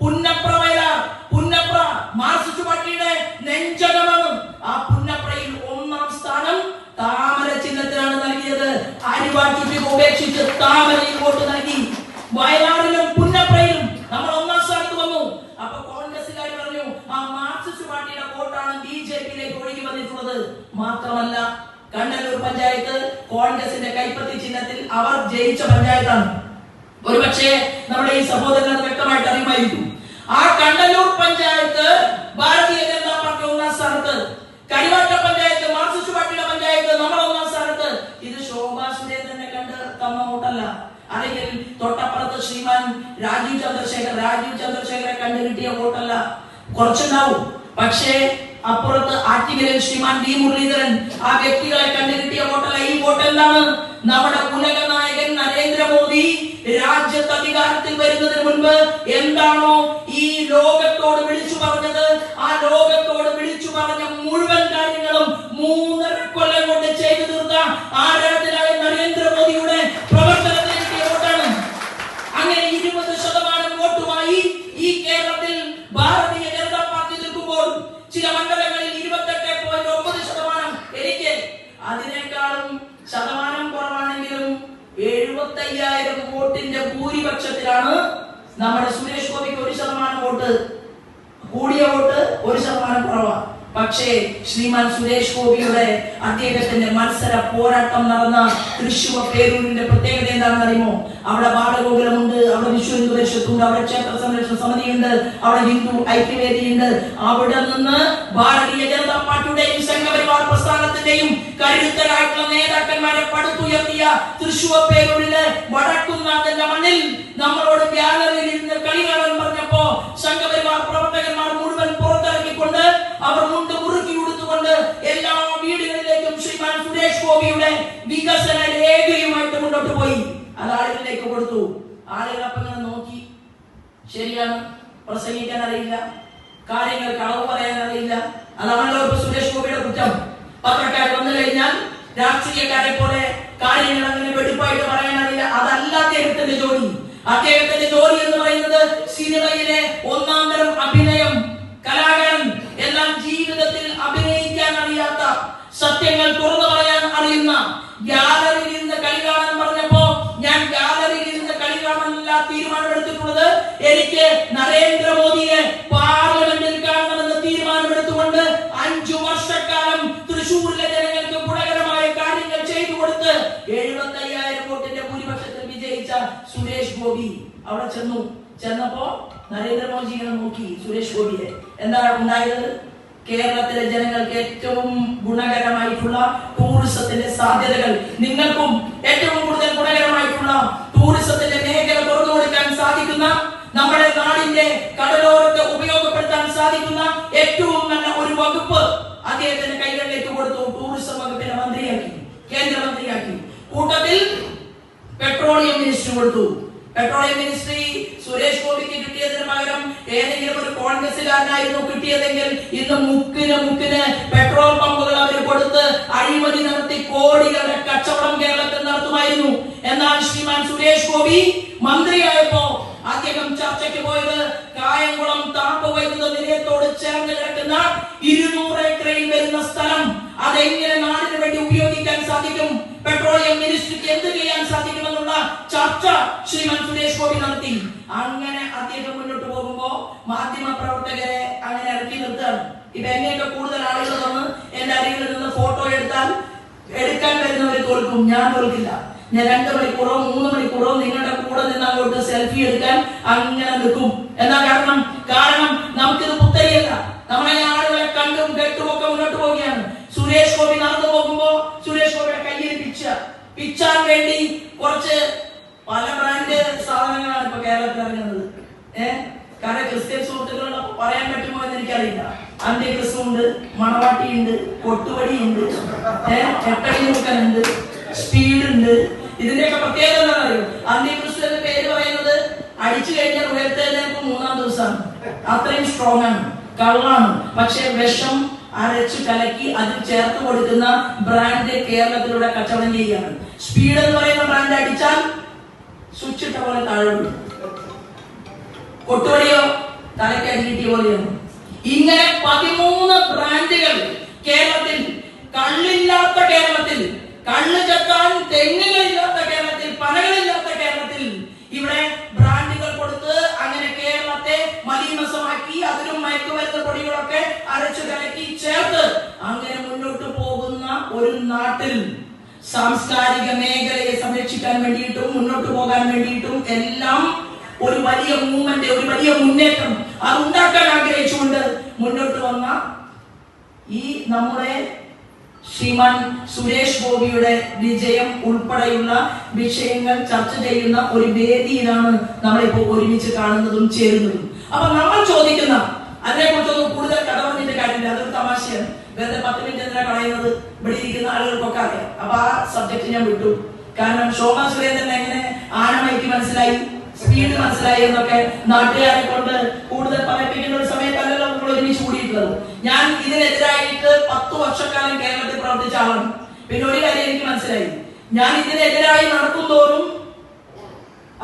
പുന്നപ്ര വയലാർ, പുന്നപ്ര മാർക്സിസ്റ്റ് പാർട്ടിയുടെ നെഞ്ചകമാണ്. ആ പുന്നപ്രയിൽ 1ാം സ്ഥാനം താമര ചിഹ്നത്തിലാണ് നൽകിയത്. അരിവാട്ടി ഉപേക്ഷിച്ച് താമരയിൽ വോട്ട് നൽകി. വയലാറിലും പുന്നപ്രയിലും നമ്മൾ 1ാം സ്ഥാനത്ത് വന്നു. അപ്പൊ കോൺഗ്രസുകാർ പറഞ്ഞു ആ മാർക്സിസ്റ്റ് പാർട്ടിയുടെ വോട്ടാണ് BJPയിലേക്ക് ഒഴുകി വന്നിട്ടുള്ളത്. മാത്രമല്ല കണ്ണനൂർ പഞ്ചായത്ത് കോൺഗ്രസിന്റെ കൈപ്പത്തി ചിഹ്നത്തിൽ അവർ ജയിച്ച പഞ്ചായത്താണ്. ഒരുപക്ഷെ നമ്മുടെ ഈ സഹോദരൻ വ്യക്തമായിട്ട് അറിയുമായിരിക്കും. ആ കണ്ണനൂർ പഞ്ചായത്ത് ഭാരതീയ ജനതാ പാർട്ടി 1ാം സ്ഥാനത്ത്, കരിവാറ്റ പഞ്ചായത്ത് മാർക്സിസ്റ്റ് പാർട്ടിയുടെ പഞ്ചായത്ത് നമ്മൾ 1ാം സ്ഥാനത്ത്. ഇത് ശോഭാ സുരേന്ദ്രനെ കണ്ട് തന്ന വോട്ടല്ല, അല്ലെങ്കിൽ തൊട്ടപ്പുറത്ത് ശ്രീമാൻ രാജീവ് ചന്ദ്രശേഖരെ കണ്ടു കിട്ടിയ വോട്ടല്ല. കുറച്ചുണ്ടാവും, പക്ഷേ അപ്പുറത്ത് ആറ്റിങ്ങലിൽ ശ്രീമാൻ V മുരളീധരൻ ആ വ്യക്തികളെ കണ്ടു കിട്ടിയ വോട്ടല്ല. ഈ വോട്ട് എന്താണ്? നമ്മുടെ ഉലക നായകൻ നരേന്ദ്രമോദി രാജ്യത്ത് അധികാരത്തിൽ വരുന്നതിന് മുൻപ് എന്താണോ ഈ ലോകത്തോട് വിളിച്ചു പറഞ്ഞത്, ആ ലോകത്തോട് വിളിച്ചു പറഞ്ഞ മുഴുവൻ കാര്യങ്ങളും 3.5 കൊല്ലം കൊണ്ട് ചെയ്തു തീർത്ത ആരാധനായ നരേന്ദ്രമോദിയുടെ പ്രവർത്തനത്തിന് കിട്ടിയ വോട്ടാണ്. അങ്ങനെ 20% വോട്ടുമായി ഈ കേരളത്തിൽ ഭാരതീയ ജനതാ പാർട്ടി നിൽക്കുമ്പോൾ ചില മണ്ഡലങ്ങളിൽ 28.9%. എനിക്ക് അതിനേക്കാളും ശതമാനം കുറവാണെങ്കിലും 75,000 വോട്ടിന്റെ ഭൂരിപക്ഷത്തിലാണ് നമ്മുടെ സുരേഷ് ഗോപിക്ക് 1% വോട്ട് കൂടിയ വോട്ട്, 1% കുറവാണ്. പക്ഷേ ശ്രീമാൻ സുരേഷ് ഗോപിയുടെ അദ്ദേഹത്തിന്റെ മത്സര പോരാട്ടം നടന്ന തൃശ്ശൂർ പേരൂരിന്റെ പ്രത്യേകത എന്താണെന്ന് അറിയുമോ? അവിടെ ബാലഗോകുലമുണ്ട്, അവിടെ വിശ്വ ഹിന്ദു പരിഷത്തുണ്ട്, അവിടെ ക്ഷേത്ര സംരക്ഷണ സമിതിയുണ്ട്, അവിടെ ഹിന്ദു ഐക്യവേദിയുണ്ട്. അവിടെ നിന്ന് ഭാരതീയ ജനതാ പാർട്ടിയുടെയും സംഘപരിവാർ പ്രസ്ഥാനത്തിന്റെയും കരുത്തരായിട്ടുള്ള നേതാക്കന്മാരെ പടുത്തുയർത്തിയ തൃശ്ശൂർ പേരൂരിലെ വടക്കുന്നാഥന്റെ മണ്ണിൽ നമ്മളോട് ഗാലറിയിൽ ഇരുന്ന് കളി കാണാൻ പറഞ്ഞപ്പോ സംഘപരിവാർ പ്രവർത്തകന്മാർ മുഴുവൻ പുറത്തിറക്കിക്കൊണ്ട് അവർ മുണ്ട് മുറുക്കി ഉടുത്തുകൊണ്ട് എല്ലാ വീടുകളിലേക്കും ശ്രീമാൻ സുരേഷ് ഗോപിയുടെ വികസന രേഖയുമായിട്ട് മുന്നോട്ട് പോയി. അത് ആളുകളിലേക്ക് കൊടുത്തു. ആളുകൾ അപ്പം ഇങ്ങനെ നോക്കി, ശരിയാണ്, പ്രസംഗിക്കാൻ അറിയില്ല, കാര്യങ്ങൾ കളവ് പറയാൻ അറിയില്ല. അതാണല്ലോ ഇപ്പൊ സുരേഷ് ഗോപിയുടെ കുറ്റം. പത്രക്കാർ വന്നു കഴിഞ്ഞാൽ രാഷ്ട്രീയക്കാരെ പോലെ കാര്യങ്ങൾ അങ്ങനെ വെടിപ്പായിട്ട് പറയാൻ അറിയില്ല. അതല്ല അദ്ദേഹത്തിന്റെ ജോലി. അദ്ദേഹത്തിന്റെ ജോലി എന്ന് പറയുന്നത് സിനിമയിലെ 1ാം തരം അഭിനയം, കലാകാരൻ. എന്നാൽ ജീവിതത്തിൽ അഭിനയിക്കാൻ അറിയാത്ത, സത്യങ്ങൾ തുറന്നു പറയാൻ അറിയുന്ന, ഗാലറിയിൽ ഇരുന്ന് കളി കാണാൻ പറഞ്ഞപ്പോ ഞാൻ ഗാലറിയിൽ ഇരുന്ന് കളി കാണാനല്ല തീരുമാനമെടുത്തിട്ടുള്ളത്. എനിക്ക് നരേന്ദ്രമോദിയെ പാർലമെന്റിൽ കാണണമെന്ന് തീരുമാനമെടുത്തുകൊണ്ട് 5 വർഷക്കാലം തൃശ്ശൂരിലെ ജനങ്ങൾക്ക് ഗുണകരമായ കാര്യങ്ങൾ ചെയ്തു കൊടുത്ത് 75,000 വോട്ടിന്റെ ഭൂരിപക്ഷത്തിൽ വിജയിച്ച സുരേഷ് ഗോപി അവിടെ ചെന്നപ്പോ നരേന്ദ്രമോദി ഇങ്ങനെ നോക്കി സുരേഷ് ഗോപിയെ. എന്താണ് ഉണ്ടായത്? കേരളത്തിലെ ജനങ്ങൾക്ക് ഏറ്റവും ഗുണകരമായിട്ടുള്ള ടൂറിസത്തിന്റെ സാധ്യതകൾ, നിങ്ങൾക്കും ഏറ്റവും കൂടുതൽ ഗുണകരമായിട്ടുള്ള ടൂറിസത്തിന്റെ മേഖല തുറന്നു കൊടുക്കാൻ സാധിക്കുന്ന, നമ്മുടെ നാടിന്റെ കടലോരത്തെ ഉപയോഗപ്പെടുത്താൻ സാധിക്കുന്ന ഏറ്റവും നല്ല ഒരു വകുപ്പ് അദ്ദേഹത്തിന്റെ കൈകളിലേക്ക് കൊടുത്തു. ടൂറിസം വകുപ്പിനെ മന്ത്രിയാക്കി, കേന്ദ്രമന്ത്രിയാക്കി. കൂട്ടത്തിൽ പെട്രോളിയം മിനിസ്റ്റർ കൊടുത്തു. പെട്രോളിയം മിനിസ്ട്രി സുരേഷ് ഗോപിക്ക് കിട്ടിയതിന് പകരം ഏതെങ്കിലും ഒരു കോൺഗ്രസുകാരനായിരുന്നു കിട്ടിയതെങ്കിൽ ഇന്ന് മുക്കിന് പെട്രോൾ പമ്പുകൾ അവർ കൊടുത്ത് അഴിമതി നടത്തി കോടികളുടെ കച്ചവടം കേരളത്തിൽ നടത്തുമായിരുന്നു. എന്നാൽ ശ്രീമാൻ സുരേഷ് ഗോപി മന്ത്രിയായപ്പോ അദ്ദേഹം ചർച്ചയ്ക്ക് പോയത് കായംകുളം താപ്പ് വൈദ്യുത നിലയത്തോട് ചേർന്ന് കിടക്കുന്ന 200 ഏക്കറിൽ വരുന്ന സ്ഥലം അതെങ്ങനെ നാടിന് വേണ്ടി ഉപയോഗിക്കാൻ സാധിക്കും, പെട്രോളിയം മിനിസ്ട്രിക്ക് എന്ത് ചെയ്യാൻ സാധിക്കുമെന്നുള്ള ചർച്ച ശ്രീമാൻ സുരേഷ് ഗോപി നടത്തി. അങ്ങനെ അദ്ദേഹം മുന്നോട്ട് പോകുമ്പോ മാധ്യമ പ്രവർത്തകരെ അങ്ങനെ ഇറക്കി നിർത്തുകയാണ്. ഇപ്പൊ എന്നെയൊക്കെ കൂടുതൽ ആളുകൾ വന്ന് എന്റെ അരികിൽ നിന്ന് ഫോട്ടോ എടുക്കാൻ വരുന്നവർ തോൽക്കും, ഞാൻ തോൽക്കില്ല. ഞാൻ 2 മണിക്കൂറോ 3 മണിക്കൂറോ നിങ്ങളുടെ കൂടെ നിന്ന് അങ്ങോട്ട് സെൽഫി എടുക്കാൻ അങ്ങനെ നിൽക്കും. എന്താ കാരണം നമുക്കിത് പുത്തരിയല്ല. നമ്മളെ ആളുകളെ കണ്ടും കേട്ടും ഒക്കെ മുന്നോട്ട് പോവുകയാണ്. സുരേഷ് ഗോപി നടന്നു പോകുമ്പോ സുരേഷ് ഗോപിയുടെ കയ്യിൽ പിച്ചാൻ വേണ്ടി കുറച്ച് പല ബ്രാൻഡ് സാധനങ്ങളാണ് ഇപ്പൊ കേരളത്തിൽ ഇറങ്ങുന്നത്. കാരണം ക്രിസ്ത്യൻ സുഹൃത്തുക്കളുടെ പറയാൻ പറ്റുമോ എന്ന് എനിക്കറിയില്ല. അന്ത്യക്രിസ്തു ഉണ്ട്, മണവാട്ടി ഉണ്ട്, കൊട്ടുവടി ഉണ്ട്, എട്ടടിമുക്കനുണ്ട്, സ്പീഡ് ഉണ്ട്. ഇതിന്റെയൊക്കെ പ്രത്യേകത എന്താണെന്നറിയോ? അന്ത്യക്രിസ്തു എന്ന പേര് പറയുന്നത് അടിച്ചു കഴിഞ്ഞാൽ ഉയർത്തെഴുന്നേൽപ്പ് 3-ാം ദിവസമാണ്. അത്രയും സ്ട്രോങ് ആണ്, കള്ളാണ്. പക്ഷെ വിഷം അരച്ചു കലക്കി അതിൽ ചേർത്ത് കൊടുക്കുന്ന ബ്രാൻഡ് കേരളത്തിലൂടെ കച്ചവടം ചെയ്യുകയാണ്. സ്പീഡ് എന്ന് പറയുന്ന ബ്രാൻഡ് അടിച്ചാൽ സ്വിച്ച് ഇട്ട പോലെ താഴെ വീഴും. കൊട്ടുവടിയോ തലയ്ക്ക് അടികിട്ടിയ പോലെയാണ്. ഇങ്ങനെ 13 ബ്രാൻഡുകൾ കേരളത്തിൽ, കള്ളില്ലാത്ത കേരളത്തിൽ, കള്ള് ചെത്താൻ തെങ്ങുകളില്ലാത്ത കേരളത്തിൽ, പനകളില്ലാത്ത കേരളത്തിൽ ഇവിടെ ബ്രാൻഡുകൾ കൊടുത്ത് അങ്ങനെ കേരളത്തെ മലീമസമാക്കി അതിലും മയക്കുമരുന്ന് പൊടികളൊക്കെ അരച്ചു കലക്കി ചേർത്ത് അങ്ങനെ മുന്നോട്ട് പോകുന്ന ഒരു നാട്ടിൽ സാംസ്കാരിക മേഖലയെ സംരക്ഷിക്കാൻ വേണ്ടിയിട്ടും മുന്നോട്ട് പോകാൻ വേണ്ടിയിട്ടും എല്ലാം ഒരു വലിയ മൂവ്മെന്റ്, ഒരു വലിയ മുന്നേറ്റം അത് ഉണ്ടാക്കാൻ ആഗ്രഹിച്ചുകൊണ്ട് മുന്നോട്ട് വന്ന ഈ നമ്മുടെ ശ്രീമാൻ സുരേഷ് ഗോപിയുടെ വിജയം ഉൾപ്പെടെയുള്ള വിഷയങ്ങൾ ചർച്ച ചെയ്യുന്ന ഒരു വേദിയിലാണ് നമ്മളിപ്പോ ഒരുമിച്ച് കാണുന്നതും ചേരുന്നതും. അപ്പൊ നമ്മൾ ചോദിക്കുന്ന അതിനെക്കുറിച്ചൊന്നും കൂടുതൽ കഥ പറഞ്ഞിട്ട് കാര്യമില്ല, അതൊരു തമാശയാണ്. വെറുതെ 10 മിനിറ്റ് എന്തിനാ കളയുന്നത്, ഇവിടെ ഇരിക്കുന്ന ആളുകൾക്കൊക്കെ അറിയാം. അപ്പൊ ആ സബ്ജക്ട് ഞാൻ വിട്ടു. കാരണം ശോഭാ സുരേന്ദ്രൻ എങ്ങനെ ആനമയ്ക്ക് മനസ്സിലായി, സ്പീഡ് മനസ്സിലായി എന്നൊക്കെ നാട്ടുകാരെ കൊണ്ട് കൂടുതൽ പറയിപ്പിക്കുന്ന ഒരു സമയത്തല്ലല്ലോ നമ്മൾ ഒരുമിച്ച് കൂടിയിട്ടുള്ളത്. ഞാൻ ഇതിനെതിരായിട്ട് 10 വർഷക്കാലം കേരളത്തിൽ പ്രവർത്തിച്ച ആളാണ്. പിന്നെ ഒരു കാര്യം എനിക്ക് മനസ്സിലായി, ഞാൻ ഇതിനെതിരായി നടക്കുന്തോറും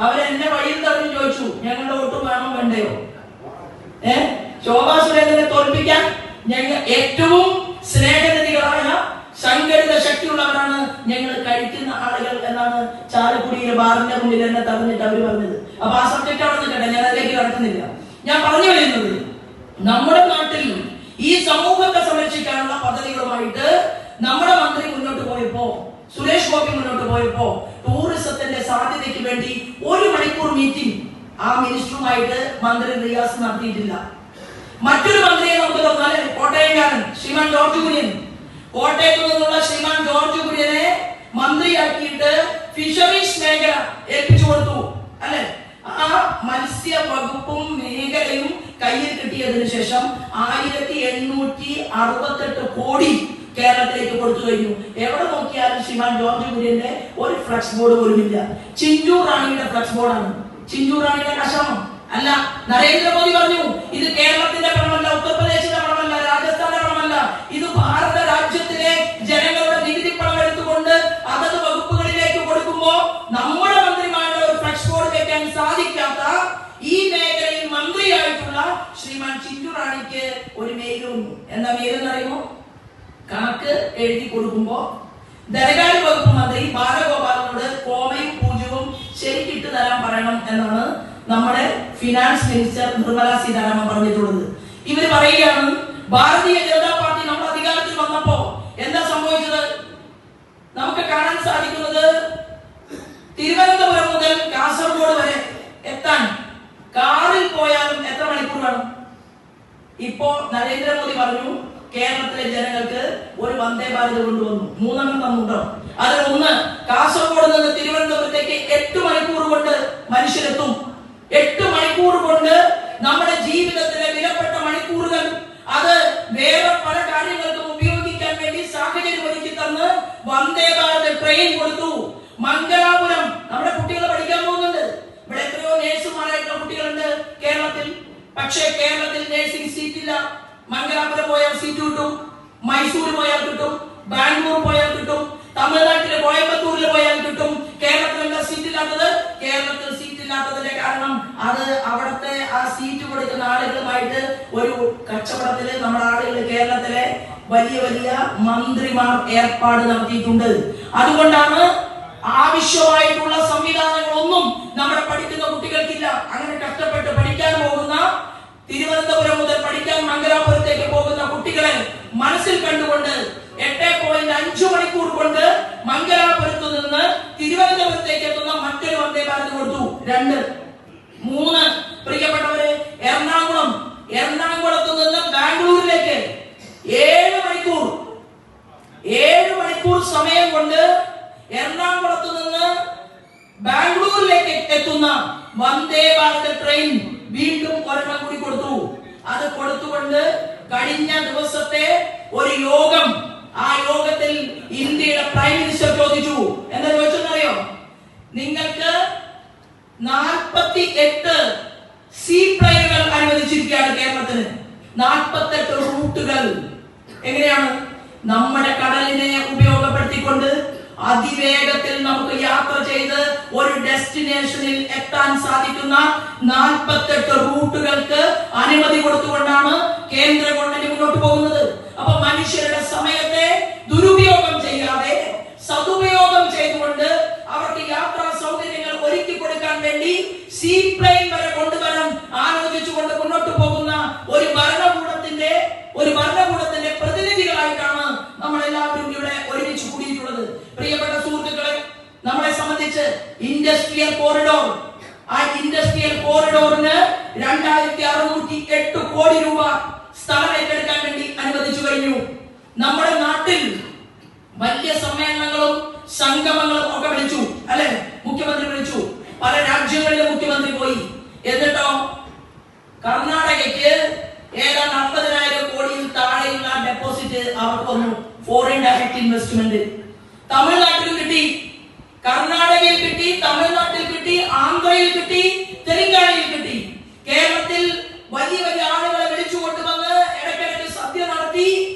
അവരെന്നെ വഴിയിൽ തടഞ്ഞു ചോദിച്ചു, ഞങ്ങളുടെ വോട്ടും വേണോ വേണ്ടയോ? ശോഭാ സുരേന്ദ്രനെ തോൽപ്പിക്കാൻ ഞങ്ങൾ ഏറ്റവും സ്നേഹനിധികളായ സംഘടിത ശക്തിയുള്ളവരാണ് ഞങ്ങൾ കഴിക്കുന്ന ആളുകൾ എന്നാണ് ചാലക്കുടിയിലെ ബാറിന്റെ മുന്നിൽ എന്നെ തടഞ്ഞിട്ട് അവർ പറഞ്ഞത്. അപ്പൊ ആ സബ്ജക്റ്റ് അവിടെ നിൽക്കട്ടെ, ഞാൻ അതിലേക്ക് കടക്കുന്നില്ല. ഞാൻ പറഞ്ഞു വരുന്നത്, നമ്മുടെ നാട്ടിൽ ഈ സമൂഹത്തെ സംരക്ഷിക്കാനുള്ള പദ്ധതികളുമായിട്ട് നമ്മുടെ മന്ത്രി മുന്നോട്ട് പോയപ്പോ, സുരേഷ് ഗോപി മുന്നോട്ട് പോയപ്പോ ടൂറിസത്തിന്റെ സാധ്യതയ്ക്ക് വേണ്ടി 1 മണിക്കൂർ മീറ്റിംഗ് ആ മിനിസ്റ്ററുമായിട്ട് മന്ത്രി റിയാസ് നടത്തിയിട്ടില്ല. മറ്റൊരു മന്ത്രിയെ നമുക്ക് തന്നാല് കോട്ടയംകാരൻ ശ്രീമാൻ ജോർജ് കുര്യൻ, കോട്ടയത്തു നിന്നുള്ള ശ്രീമാൻ ജോർജ് കുര്യനെ മന്ത്രിയാക്കിയിട്ട് ഫിഷറീസ് മേഖല ഏൽപ്പിച്ചു കൊടുത്തു അല്ലെ. ആ മത്സ്യ വകുപ്പും മേഖലയും കയ്യിൽ കിട്ടിയതിനു ശേഷം 1868 കോടി കേരളത്തിലേക്ക് കൊടുത്തു കഴിഞ്ഞു. എവിടെ നോക്കിയാലും ശ്രീമാൻ ജോർജ് കുര്യന്റെ ഒരു ഫ്ലക്സ് ബോർഡ് പോലും ഇല്ല. ചിഞ്ചു റാണിയുടെ ഫ്ലക്സ് ബോർഡാണ്. ചിഞ്ചു റാണിയുടെ കഷമം അല്ല. നരേന്ദ്രമോദി പറഞ്ഞു, ഇത് കേരളത്തിന്റെ പണമല്ല, ഉത്തർപ്രദേശിന്റെ പണമല്ല, രാജസ്ഥാന്റെ പണമല്ല, ഇത് ഭാരത രാജ്യത്തിലെ ജനങ്ങളുടെ നികുതി പണം എടുത്തുകൊണ്ട് അതത് വകുപ്പുകളിലേക്ക് കൊടുക്കുമ്പോ നമ്മുടെ മന്ത്രിമാരുടെ ഒരു ഫ്ലക്സ് ബോർഡ് വെക്കാൻ സാധിക്കാത്ത ഈ മേഖലയിൽ മന്ത്രിയായിട്ടുള്ള ശ്രീമാൻ ചിഞ്ചു റാണിക്ക് ഒരു മെയിൽ വന്നു. എന്താ മെയിൽ എന്നറിയുമോ? കണക്ക് എഴുതി കൊടുക്കുമ്പോ ധനകാര്യ വകുപ്പ് മന്ത്രി ബാലഗോപാലിനോട് കോമയും പൂജ്യവും ശരിക്കിട്ട് തരാൻ പറയണം എന്നാണ് നമ്മുടെ ഫിനാൻസ് മിനിസ്റ്റർ നിർമ്മല സീതാരാമൻ പറഞ്ഞിട്ടുള്ളത്. ഇവര് പറയുകയാണ്, ഭാരതീയ ജനതാ പാർട്ടി നമ്മുടെ അധികാരത്തിൽ വന്നപ്പോ എന്താ സംഭവിച്ചത്? നമുക്ക് കാണാൻ സാധിക്കുന്നത് തിരുവനന്തപുരം മുതൽ കാസർഗോഡ് വരെ എത്താൻ കാറിൽ പോയാലും എത്ര മണിക്കൂർ വേണം? ഇപ്പോ നരേന്ദ്രമോദി പറഞ്ഞു, കേരളത്തിലെ ജനങ്ങൾക്ക് ഒരു വന്ദേ ഭാരത് കൊണ്ടുവന്നു. 3 എണ്ണം തന്നുണ്ടോ? അതിൽ ഒന്ന്, കാസർഗോഡ് നിന്ന് തിരുവനന്തപുരത്തേക്ക് 8 മണിക്കൂർ കൊണ്ട് മനുഷ്യരെത്തും. 8 മണിക്കൂർ കൊണ്ട് നമ്മുടെ ജീവിതത്തിലെ വിലപ്പെട്ട മണിക്കൂറുകൾ അത് വേറെ പല കാര്യങ്ങൾക്കും ഉപയോഗിക്കാൻ വേണ്ടി സാഹചര്യം ഒരുക്കി തന്ന് വന്ദേ ഭാരത് ട്രെയിൻ കൊടുത്തു. മംഗലാപുരം നമ്മുടെ കുട്ടികൾ പഠിക്കാൻ പോകുന്നുണ്ട്. ഇവിടെ എത്രയോ നേഴ്സുമാരായിട്ടുള്ള കുട്ടികളുണ്ട് കേരളത്തിൽ. പക്ഷേ കേരളത്തിൽ നേഴ്സിംഗ് സീറ്റില്ല. മംഗലാപുരം പോയാൽ സീറ്റ് കിട്ടും, മൈസൂർ പോയാൽ കിട്ടും, ബാംഗ്ലൂർ പോയാൽ കിട്ടും, തമിഴ്നാട്ടിലെ കോയമ്പത്തൂരിൽ പോയാൽ കിട്ടും. കേരളത്തിൽ എന്താ സീറ്റില്ലാത്തത്? കേരളത്തിൽ സീറ്റില്ല. ഇല്ലാത്തതിന്റെ കാരണം അത് അവിടുത്തെ ആ സീറ്റ് കൊടുക്കുന്ന ആളുകളുമായിട്ട് ഒരു കച്ചവടത്തില് നമ്മുടെ ആളുകൾ കേരളത്തിലെ വലിയ വലിയ മന്ത്രിമാർ ഏർപ്പാട് നടത്തിയിട്ടുണ്ട്. അതുകൊണ്ടാണ് ആവശ്യമായിട്ടുള്ള സംവിധാനങ്ങളൊന്നും നമ്മുടെ പഠിക്കുന്ന കുട്ടികൾക്കില്ല. അങ്ങനെ കഷ്ടപ്പെട്ട് പഠിക്കാൻ പോകുന്ന തിരുവനന്തപുരം മുതൽ പഠിക്കാൻ മംഗലാപുരത്തേക്ക് പോകുന്ന കുട്ടികളെ മനസ്സിൽ കണ്ടുകൊണ്ട് 8.5 മണിക്കൂർ കൊണ്ട് മംഗലാപുരത്ത് നിന്ന് തിരുവനന്തപുരത്തേക്ക് എത്തുന്ന മറ്റൊരു വന്ദേ ഭാരത് കൊടുത്തു. 2, 3 പ്രിയപ്പെട്ടവരെ, എറണാകുളത്ത് നിന്ന് ബാംഗ്ലൂരിലേക്ക് 7 മണിക്കൂർ സമയം കൊണ്ട് എറണാകുളത്ത് നിന്ന് ബാംഗ്ലൂരിലേക്ക് എത്തുന്ന വന്ദേ ഭാരത് ട്രെയിൻ വീണ്ടും ഒരെണ്ണം കൂടി കൊടുത്തു. അത് കൊടുത്തുകൊണ്ട് കഴിഞ്ഞ ദിവസത്തെ ഒരു യോഗം, ആ യോഗത്തിൽ ഇന്ത്യയുടെ പ്രൈം മിനിസ്റ്റർ ചോദിച്ചു. എന്താ ചോദിച്ചെന്നറിയോ? നിങ്ങൾക്ക് 48 സീ പ്ലെയിനുകൾ അനുവദിച്ചിരിക്കുകയാണ് കേരളത്തിന്. 48 റൂട്ടുകൾ. എങ്ങനെയാണ് നമ്മുടെ കടലിനെ ഉപയോഗപ്പെടുത്തിക്കൊണ്ട് അതിവേഗത്തിൽ നമുക്ക് യാത്ര ചെയ്ത് ഒരു ഡെസ്റ്റിനേഷനിൽ എത്താൻ സാധിക്കുന്ന 48 റൂട്ടുകൾക്ക് അനുമതി കൊടുത്തുകൊണ്ടാണ് കേന്ദ്ര ഗവൺമെന്റ് മുന്നോട്ട് പോകുന്നത്. അപ്പൊ മനുഷ്യരുടെ സമയത്തെ ദുരുപയോഗം ചെയ്യാതെ സദുപയോഗം ചെയ്തുകൊണ്ട് അവർക്ക് യാത്രാ സൗകര്യങ്ങൾ ഒരുക്കി കൊടുക്കാൻ വേണ്ടി സീ പ്ലെയിൻ വരെ കൊണ്ടുവരാൻ ആലോചിച്ചുകൊണ്ട് മുന്നോട്ട് പോകുന്ന ഒരു ഭരണകൂടത്തിന്റെ പ്രതിനിധികളായിട്ടാണ് നമ്മൾ എല്ലാവരും ഇവിടെ ഒരുമിച്ച് കൂടിയിട്ടുള്ളത്. പ്രിയപ്പെട്ട സുഹൃത്തുക്കളെ, നമ്മളെ സംബന്ധിച്ച് ഇൻഡസ്ട്രിയൽ കോറിഡോർ, ആ ഇൻഡസ്ട്രിയൽ കോറിഡോറിന് 2608 കോടി രൂപ സ്ഥലം ഏറ്റെടുക്കാൻ വേണ്ടി അനുവദിച്ചു കഴിഞ്ഞു. നമ്മുടെ നാട്ടിൽ വലിയ സമ്മേളനങ്ങളും സംഗമങ്ങളും ഒക്കെ വിളിച്ചു, അല്ലെ? മുഖ്യമന്ത്രി വിളിച്ചു, പല രാജ്യങ്ങളിലെ മുഖ്യമന്ത്രി പോയി. എന്നിട്ടോ കർണാടകയ്ക്ക് ഏതാണ്ട് 50,000 കോടിയിൽ താഴെയുള്ള ഡെപ്പോസിറ്റ് അവർക്ക് വന്നു, ഫോറിൻ ഡയറക്ട് ഇൻവെസ്റ്റ്മെന്റ്. തമിഴ്നാട്ടിൽ കിട്ടി, കർണാടകയിൽ കിട്ടി, തമിഴ്നാട്ടിൽ കിട്ടി, ആന്ധ്രയിൽ കിട്ടി, തെലങ്കാനയിൽ കിട്ടി. കേരളത്തിൽ വലിയ വലിയ ആളുകളെ വിളിച്ചു കൊണ്ടുവന്ന് ഇടയ്ക്കിടയ്ക്ക് സദ്യ നടത്തി.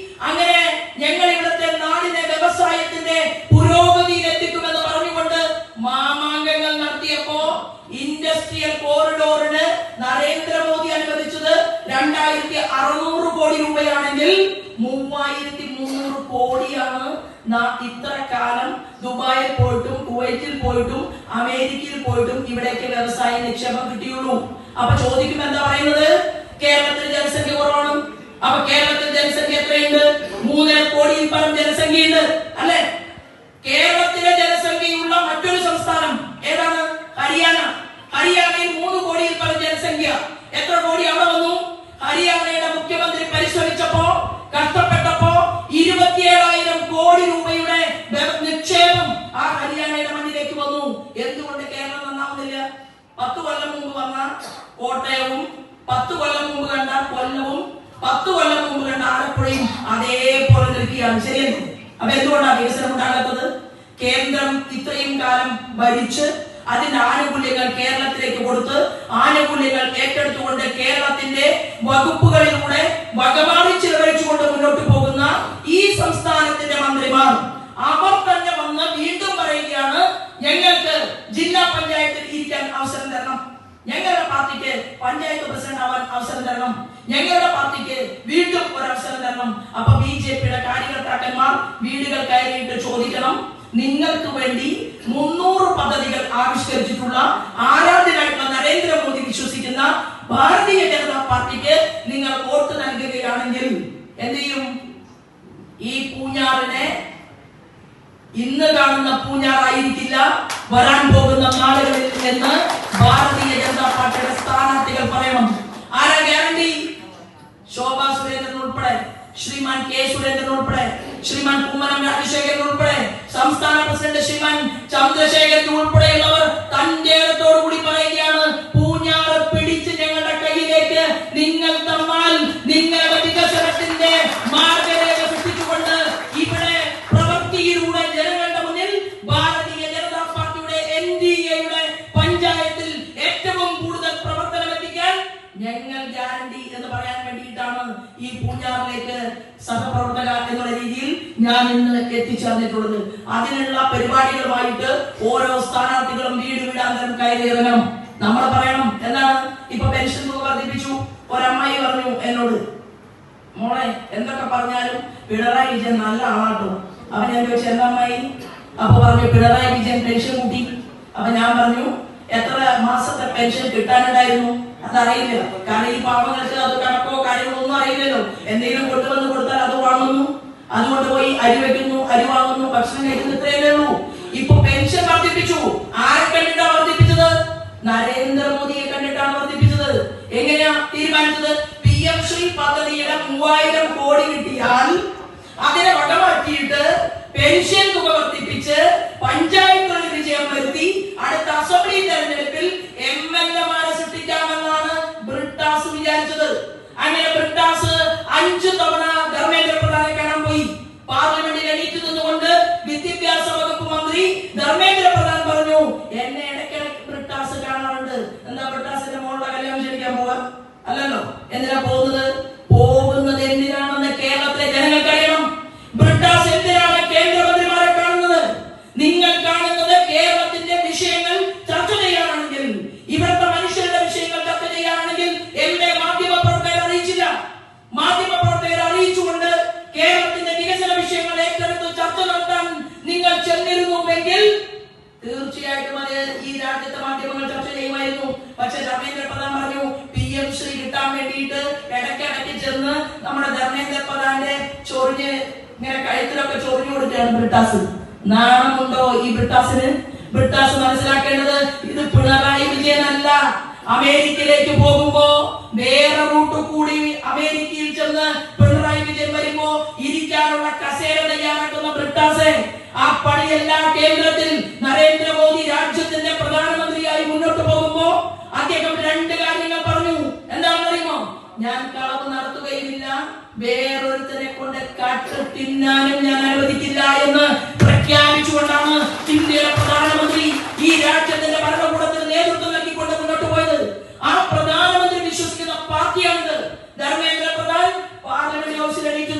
അങ്ങനെ ഞങ്ങൾ ഇവിടുത്തെ നാടിനെ വ്യവസായത്തിന്റെ പുരോഗതിയിൽ എത്തിക്കുമെന്ന് പറഞ്ഞുകൊണ്ട് മാമാങ്കങ്ങൾ നടത്തിയപ്പോ ഇൻഡസ്ട്രിയൽ കോറിഡോറിന് നരേന്ദ്രമോദി അനുവദിച്ചത് 2600 കോടി രൂപയാണെങ്കിൽ 3300 കോടിയാണ് ഇത്ര കാലം ദുബായിൽ പോയിട്ടും കുവൈറ്റിൽ പോയിട്ടും അമേരിക്കയിൽ പോയിട്ടും ഇവിടേക്ക് വ്യവസായ നിക്ഷേപം കിട്ടിയുള്ളൂ. അപ്പൊ ചോദിക്കും, എന്താ പറയുന്നത്? കേരളത്തിൽ ജനസംഖ്യ കുറവാണ്. അപ്പൊ കേരളത്തിൽ ജനസംഖ്യ എത്രയുണ്ട്? 3.5 കോടിയിൽ പരം ജനസംഖ്യയുണ്ട്, അല്ലെ? കേരളത്തിലെ ജനസംഖ്യയുള്ള മറ്റൊരു സംസ്ഥാനം ഏതാണ്? ഹരിയാന. ഹരിയാനയിൽ 3 കോടിയിൽ പരം ജനസംഖ്യ. എത്ര കോടി അവിടെ വന്നു? ഹരിയാനയുടെ മുഖ്യമന്ത്രി പരിശ്രമിച്ചപ്പോ, കഷ്ടപ്പെട്ടപ്പോ 27,000 കോടി രൂപയുടെ നിക്ഷേപം ആ ഹരിയാനയുടെ മണ്ണിലേക്ക് വന്നു. എന്തുകൊണ്ട് കേരളം നന്നാവുന്നില്ല? 10 കൊല്ലം മുമ്പ് വന്ന കോട്ടയവും 10 കൊല്ലം മുമ്പ് കണ്ട കൊല്ലവും 10 കൊല്ലം മുമ്പ് കണ്ട ആലപ്പുഴയും അതേപോലെ നിൽക്കുകയാണ്. ശരിയല്ലേ? അപ്പൊ എന്തുകൊണ്ടാണ് വികസനം ഉണ്ടാകാത്തത്? കേന്ദ്രം ഇത്രയും കാലം ഭരിച്ച് അതിന്റെ ആനുകൂല്യങ്ങൾ കേരളത്തിലേക്ക് കൊടുത്ത് ആനുകൂല്യങ്ങൾ ഏറ്റെടുത്തുകൊണ്ട് കേരളത്തിന്റെ വകുപ്പുകളിലൂടെ വകമാറി ചിലവഴിച്ചുകൊണ്ട് മുന്നോട്ട് പോകുന്ന ഈ സംസ്ഥാനത്തിന്റെ മന്ത്രിമാർ അവർ തന്നെ വന്ന് വീണ്ടും പറയുകയാണ്, ഞങ്ങൾക്ക് ജില്ലാ പഞ്ചായത്തിൽ ഇരിക്കാൻ അവസരം തരണം, ഞങ്ങളുടെ പാർട്ടിക്ക് പഞ്ചായത്ത് പ്രസിഡന്റ് ആവാൻ അവസരം തരണം, ഞങ്ങളുടെ പാർട്ടിക്ക് വീണ്ടും ഒരു അവസരം തരണം. അപ്പൊ ബിജെപിയുടെ കാര്യകർത്താക്കന്മാർ വീടുകൾ കയറിയിട്ട് ചോദിക്കണം, നിങ്ങൾക്ക് വേണ്ടി 300 പദ്ധതികൾ ആവിഷ്കരിച്ചിട്ടുള്ള ആരാധ്യനായിട്ടുള്ള നരേന്ദ്രമോദി വിശ്വസിക്കുന്ന ഭാരതീയ ജനതാ പാർട്ടിക്ക് നിങ്ങൾ വോട്ട് നൽകുകയാണെങ്കിൽ എന്ത് ചെയ്യും? ഈ പൂഞ്ഞാറിനെ ഇന്ന് കാണുന്ന പൂഞ്ഞാറായിരിക്കില്ല വരാൻ പോകുന്ന നാളുകളിൽ എന്ന് ഭാരതീയ ജനതാ പാർട്ടിയുടെ സ്ഥാനാർത്ഥികൾ പറയണം. ആരാ ഗ്യാരണ്ടി? ശോഭാ സുരേന്ദ്രൻ ഉൾപ്പെടെ, ശ്രീമാൻ കെ സുരേന്ദ്രൻ ഉൾപ്പെടെ, ശ്രീമാൻ കുമ്മനം രാജശേഖരൻ ഉൾപ്പെടെ, സംസ്ഥാന പ്രസിഡന്റ് ശ്രീമാൻ ചന്ദ്രശേഖരൻ ഉൾപ്പെടെയുള്ളവർ തന്റെ ഇടത്തോടു കൂടി പറയുകയാണ്, പൂഞ്ഞാറ് പിടിച്ച് ഞങ്ങളുടെ കയ്യിലേക്ക് നിങ്ങൾ തന്നാൽ നിങ്ങളുടെ വികസനത്തിന്റെ മാർഗരേഖ സൃഷ്ടിച്ചുകൊണ്ട് ഇവിടെ പ്രവൃത്തിയിലൂടെ ജനങ്ങളുടെ മുന്നിൽ ഭാരതീയ ജനതാ പാർട്ടിയുടെ NDAയുടെ പഞ്ചായത്തിൽ ഏറ്റവും കൂടുതൽ പ്രവർത്തനം എത്തിക്കാൻ ഞങ്ങൾ ഗ്യാരണ്ടി എന്ന് പറയാൻ വേണ്ടിയിട്ടാണ് ഈ പൂഞ്ഞാറിലേക്ക് സഹപ്രവർത്തക എന്നുള്ള രീതിയിൽ ഞാൻ ഇന്ന് എത്തിച്ചേർന്നിട്ടുള്ളത്. അതിനുള്ള പരിപാടികളുമായിട്ട് ഓരോ സ്ഥാനാർത്ഥികളും വീട് വീടാന്തരം കയറി ഇറങ്ങണം. നമ്മൾ പറയണം എന്താണ്? ഇപ്പൊ പെൻഷൻ തുക വർദ്ധിപ്പിച്ചു. ഒരമ്മായി പറഞ്ഞു എന്നോട്, മോളെ എന്തൊക്കെ പറഞ്ഞാലും പിണറായി വിജയൻ നല്ല ആളാട്ടോ. അപ്പൊ ഞാൻ ചോദിച്ചു എന്താ അമ്മായി? അപ്പൊ പറഞ്ഞു പിണറായി വിജയൻ പെൻഷൻ കൂട്ടി. അപ്പൊ ഞാൻ പറഞ്ഞു എത്ര മാസത്തെ പെൻഷൻ കിട്ടാനുണ്ടായിരുന്നു? അതറിയില്ല. കാരണം ഈ പാവങ്ങൾക്ക് അത് കണക്കോ കാര്യങ്ങളോ ഒന്നും അറിയില്ലല്ലോ. എന്തെങ്കിലും കൊണ്ടുവന്ന് കൊടുത്താൽ അത് വാങ്ങുന്നു, അതുകൊണ്ട് പോയി അരി വെക്കുന്നു, അരി വാങ്ങുന്നു, ഭക്ഷണം കഴിക്കുന്നു, ഇത്രയല്ലേ ഉള്ളൂ. ഇപ്പൊ പെൻഷൻ വർദ്ധിപ്പിച്ചു. ആരെ കണ്ടിട്ടാണ് വർദ്ധിപ്പിച്ചത്? നരേന്ദ്രമോദിയെ കണ്ടിട്ടാണ് വർദ്ധിപ്പിച്ചത്. എങ്ങനെയാ തീരുമാനിച്ചത്? PM ശ്രീ പദ്ധതിയുടെ 3000 കോടി കിട്ടിയാൽ അതിനെ വകമാറ്റിയിട്ട് പെൻഷൻ തുക വർദ്ധിപ്പിച്ച് പഞ്ചായത്തുകളിൽ വിജയം വരുത്തി അടുത്ത അസംബ്ലി തെരഞ്ഞെടുപ്പിൽ MLA-മാരെ സൃഷ്ടിക്കാമെന്നാണ് ബ്രിട്ടാസ് വിചാരിച്ചത്. അങ്ങനെ ബ്രിട്ടാസ് 5 തവണ ധർമ്മേന്ദ്ര പ്രധാനെ കാണാൻ പോയി. പാർലമെന്റിൽ എണീറ്റ് നിന്നുകൊണ്ട് വിദ്യാഭ്യാസ വകുപ്പ് മന്ത്രി ധർമ്മേന്ദ്ര പ്രധാൻ പറഞ്ഞു, എന്നെ ഇടയ്ക്കിടയ്ക്ക് ബ്രിട്ടാസ് കാണാറുണ്ട്. എന്താ ബ്രിട്ടാസിന്റെ മോളുടെ കല്യാണം ക്ഷണിക്കാൻ പോവാ? അല്ലല്ലോ. എന്തിനാ പോകുന്നത്? പോകുന്നത് എന്തിനാണെന്ന് കേരളത്തിലെ ജനങ്ങൾക്ക് അറിയണം. ബ്രിട്ടാസ് എന്തിനാണ് കേന്ദ്രമന്ത്രിമാരെ കാണുന്നത്? നിങ്ങൾ കാണുന്നത് കേരളത്തിന്റെ വിഷയങ്ങൾ ചർച്ച ചെയ്യാനാണെങ്കിൽ, ഇവിടുത്തെ മനുഷ്യരുടെ വിഷയങ്ങൾ ചർച്ച ചെയ്യാനാണെങ്കിൽ എന്റെ മാധ്യമപ്രവർത്തകരെ അറിയിച്ചില്ല. മാധ്യമപ്രവർത്തകരെ അറിയിച്ചുകൊണ്ട് കേരളത്തിന്റെ വികസന വിഷയങ്ങൾ ഏറ്റെടുത്ത് ചർച്ച നടത്താൻ നിങ്ങൾ ചെന്നിരുന്നുവെങ്കിൽ തീർച്ചയായിട്ടും അത് ഈ രാജ്യത്തെ മാധ്യമങ്ങൾ ചർച്ച ചെയ്യുമായിരുന്നു. പക്ഷെ ധർമ്മേന്ദ്ര പ്രധാൻ പറഞ്ഞു PM ശ്രീ കിട്ടാൻ വേണ്ടിയിട്ട് ഇടയ്ക്കിടയ്ക്ക് ചെന്ന് നമ്മുടെ ധർമ്മേന്ദ്ര പ്രധാന്റെ ചൊറിഞ്ഞ് ഇങ്ങനെ കഴുത്തിലൊക്കെ ചൊറിഞ്ഞു കൊടുക്കുകയാണ് ബ്രിട്ടാസ്. നാണമുണ്ടോ ഈ ബ്രിട്ടാസിന്? ബ്രിട്ടാസ് മനസ്സിലാക്കേണ്ടത് ഇത് പിണറായി വിജയനല്ല. അമേരിക്കയിലേക്ക് പോകുമ്പോ വേറെ റൂട്ട് കൂടി അമേരിക്കയിൽ ചെന്ന് പിണറായി വിജയൻ വരുമ്പോ ഇരിക്കാനുള്ള കസേര തയ്യാറാക്കുന്ന ബ്രിട്ടാസ്. ആ പണിയെല്ലാം കേന്ദ്രത്തിൽ നരേന്ദ്രമോദി രാജ്യത്തിന്റെ പ്രധാനമന്ത്രിയായി മുന്നോട്ട് പോകുമ്പോ അദ്ദേഹം 2 കാര്യങ്ങൾ പറഞ്ഞു. എന്താണെന്ന് അറിയുമോ? ഞാൻ കളവ് നടത്തുകയുമില്ല, വേറൊരുത്തരെ കൊണ്ട് കട്ട് തിന്നാനും ഞാൻ അനുവദിക്കില്ല എന്ന് പ്രഖ്യാപിച്ചുകൊണ്ടാണ് ഇന്ത്യയുടെ പ്രധാനമന്ത്രി ഈ രാജ്യത്തിന്റെ ഭരണകൂടത്തിന് നേതൃത്വം നൽകിക്കൊണ്ട് മുന്നോട്ട് പോയത്. ആ പ്രധാനമന്ത്രി വിശ്വസിക്കുന്ന പാർട്ടിയാണിത്. ധർമ്മേന്ദ്ര പ്രധാൻ പാർലമെന്റ് ഹൗസിൽ എണീറ്റ്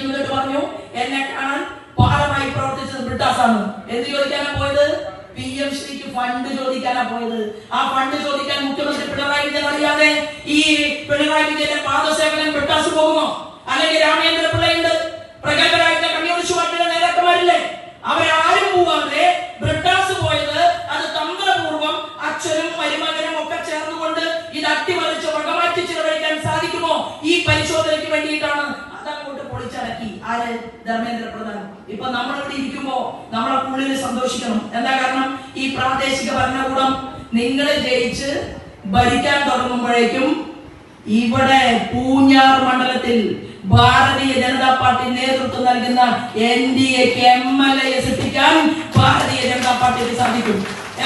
നിന്നിട്ട് പറഞ്ഞു, എന്നെ കാണാൻ പാലമായി പ്രവർത്തിച്ചത് ബ്രിട്ടാസാണ്. എന്ത് ചോദിക്കാനാ പോയത്? PM ശ്രീക്ക് ഫണ്ട് ചോദിക്കാനാ പോയത്. ആ ഫണ്ട് ചോദിക്കാൻ മുഖ്യമന്ത്രി പിണറായി വിജയൻ അറിയാതെ ഈ പിണറായി വിജയന്റെ പാദസേവനം ബ്രിട്ടാസ് പോകുമോ? അല്ലെങ്കിൽ രാമേന്ദ്ര പിള്ളയുണ്ട്, പ്രഗത്ഭരായിട്ടുള്ള കമ്മ്യൂണിസ്റ്റ് പാർട്ടിയുടെ നേതാക്കന്മാരില്ലേ, അവരാരും പോവാതെ ബ്രിട്ടാസ് പോയത് അത് തന്ത്രപൂർവ്വം അച്ഛനും മരുമകനും ഒക്കെ ചേർന്നുകൊണ്ട് ഇത് അട്ടിമറിച്ച് വകമാറ്റി ചിലവഴിക്കാൻ സാധിക്കുമോ ഈ പരിശോധനയ്ക്ക് വേണ്ടിയിട്ടാണ് അതങ്ങോട്ട് പൊളിച്ചടക്കി. ആര്? ധർമ്മേന്ദ്ര പ്രധാൻ. ഇപ്പൊ നമ്മളിവിടെ ഇരിക്കുമ്പോ നമ്മളെ ഉള്ളിൽ സന്തോഷിക്കണം. എന്താ കാരണം? ഈ പ്രാദേശിക ഭരണകൂടം നിങ്ങൾ ജയിച്ച് ഭരിക്കാൻ തുടങ്ങുമ്പോഴേക്കും ഇവിടെ പൂഞ്ഞാർ മണ്ഡലത്തിൽ ഭാരതീയ ജനതാ പാർട്ടി നേതൃത്വം നൽകുന്ന NDAക്ക് MLA സൃഷ്ടിക്കാൻ ഭാരതീയ ജനതാ പാർട്ടിക്ക് സാധിക്കും.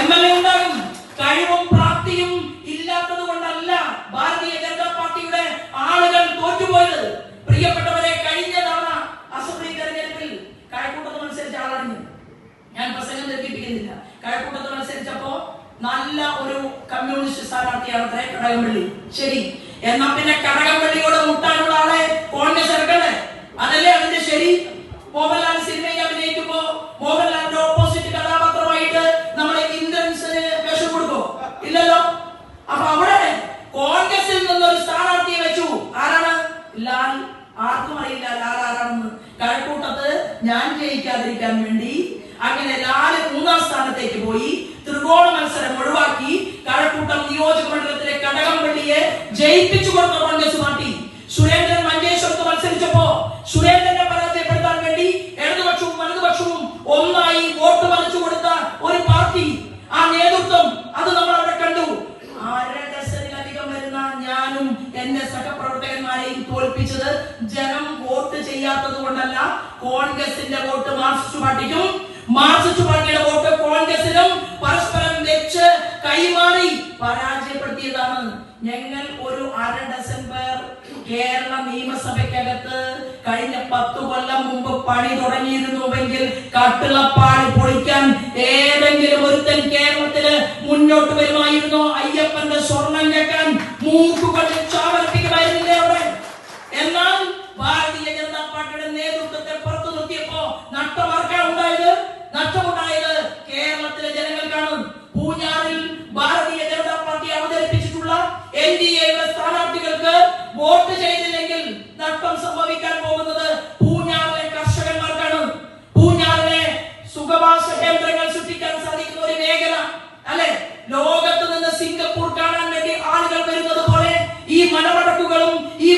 MLA ഉണ്ടാകും. കഴിവും പ്രാപ്തിയും ഇല്ലാത്തത് കൊണ്ടല്ല ഭാരതീയ ജനതാ പാർട്ടിയുടെ ആളുകൾ തോറ്റുപോയത്. പ്രിയപ്പെട്ടവരെ, കഴിഞ്ഞ തവണ അസംബ്ലി തെരഞ്ഞെടുപ്പിൽ കഴക്കൂട്ടത്ത് മത്സരിച്ച ആളാണ് ഞാൻ. പ്രസംഗം ദീർഘിപ്പിക്കുന്നില്ല. കഴക്കൂട്ടത്ത് മത്സരിച്ചപ്പോ നല്ല ഒരു കമ്മ്യൂണിസ്റ്റ് സ്ഥാനാർത്ഥിയാണ് കടകംപള്ളി. ശരി, എന്നാ പിന്നെ കടകംപള്ളിയോട് മുട്ടാനുള്ള ആളെ കോൺഗ്രസ് ഇറക്കണ്ടേ? അതല്ലേ അതിന്റെ ശരി. മോഹൻലാൽ സിനിമയിൽ അഭിനയിക്കുമ്പോ മോഹൻലാലിന്റെ ഓപ്പോസിറ്റ് കഥാപാത്രമായിട്ട് നമ്മളെ ഇന്ദ്രൻസിന് വേഷം കൊടുക്കോ? ഇല്ലല്ലോ. അപ്പൊ അവിടെ കോൺഗ്രസിൽ നിന്നൊരു സ്ഥാനാർത്ഥിയെ വെച്ചു. ആരാണ്? ലാൽ. ആർക്കും അറിയില്ല ലാൽ ആരാണെന്ന്. കഴക്കൂട്ടത്ത് ഞാൻ ജയിക്കാതിരിക്കാൻ വേണ്ടി അങ്ങനെ ലാൽ 3-ാം സ്ഥാനത്തേക്ക് പോയി. ത്രികോണ മത്സരം ഒഴിവാക്കി കഴക്കൂട്ടം നിയോജക മണ്ഡലത്തിലെ കടകംപള്ളിയെ ജയിപ്പിച്ചു കൊടുത്ത കോൺഗ്രസ് പാർട്ടി. സുരേന്ദ്രൻ മഞ്ചേശ്വരത്ത് മത്സരിച്ചപ്പോ സുരേന്ദ്രനെ പരാജയപ്പെടുത്താൻ വേണ്ടി ഇടതുപക്ഷവും വലതുപക്ഷവും ഒന്നായി വോട്ട് മറിച്ചു കൊടുത്ത ഒരു പാർട്ടി, ആ നേതൃത്വം, അത് നമ്മൾ അവിടെ കണ്ടു. 1/2 ഡസനിലധികം വരുന്ന ഞാനും എന്റെ സഹപ്രവർത്തകന്മാരെയും തോൽപ്പിച്ചത് ജനം വോട്ട് ചെയ്യാത്തത് കൊണ്ടല്ല. കോൺഗ്രസിന്റെ വോട്ട് മാർക്സിസ്റ്റ് പാർട്ടിക്കും മാർക്സിസ്റ്റ് പാർട്ടിയുടെ വോട്ട് കോൺഗ്രസിനും പരസ്പരം വെച്ച് കൈമാറി പരാജയപ്പെടുത്തിയതാണ്. ഞങ്ങൾ ഒരു 1/2 ഡസൻ പേർ കേരള നിയമസഭയ്ക്കകത്ത് കഴിഞ്ഞ 10 കൊല്ലം മുമ്പ് പണി തുടങ്ങിയിരുന്നുവെങ്കിൽ കട്ടിളപ്പാടി പൊളിക്കാൻ ഏതെങ്കിലും ഒരുത്തൻ കേരളത്തില് മുന്നോട്ട് വരുമായിരുന്നോ? അയ്യപ്പന്റെ സ്വർണം കേൾക്കാൻ മൂക്കുകളിൽ ചാവർപ്പിക്കുമായിരുന്നില്ലേ അവിടെ? എന്നാൽ ഭാരതീയ ജനതാ പാർട്ടിയുടെ നേതൃത്വത്തെ പുറത്തു നിർത്തിയപ്പോ നഷ്ടമുണ്ടായത് കേരളത്തിലെ ജനങ്ങൾക്കാണ്. പൂഞ്ഞാറിൽ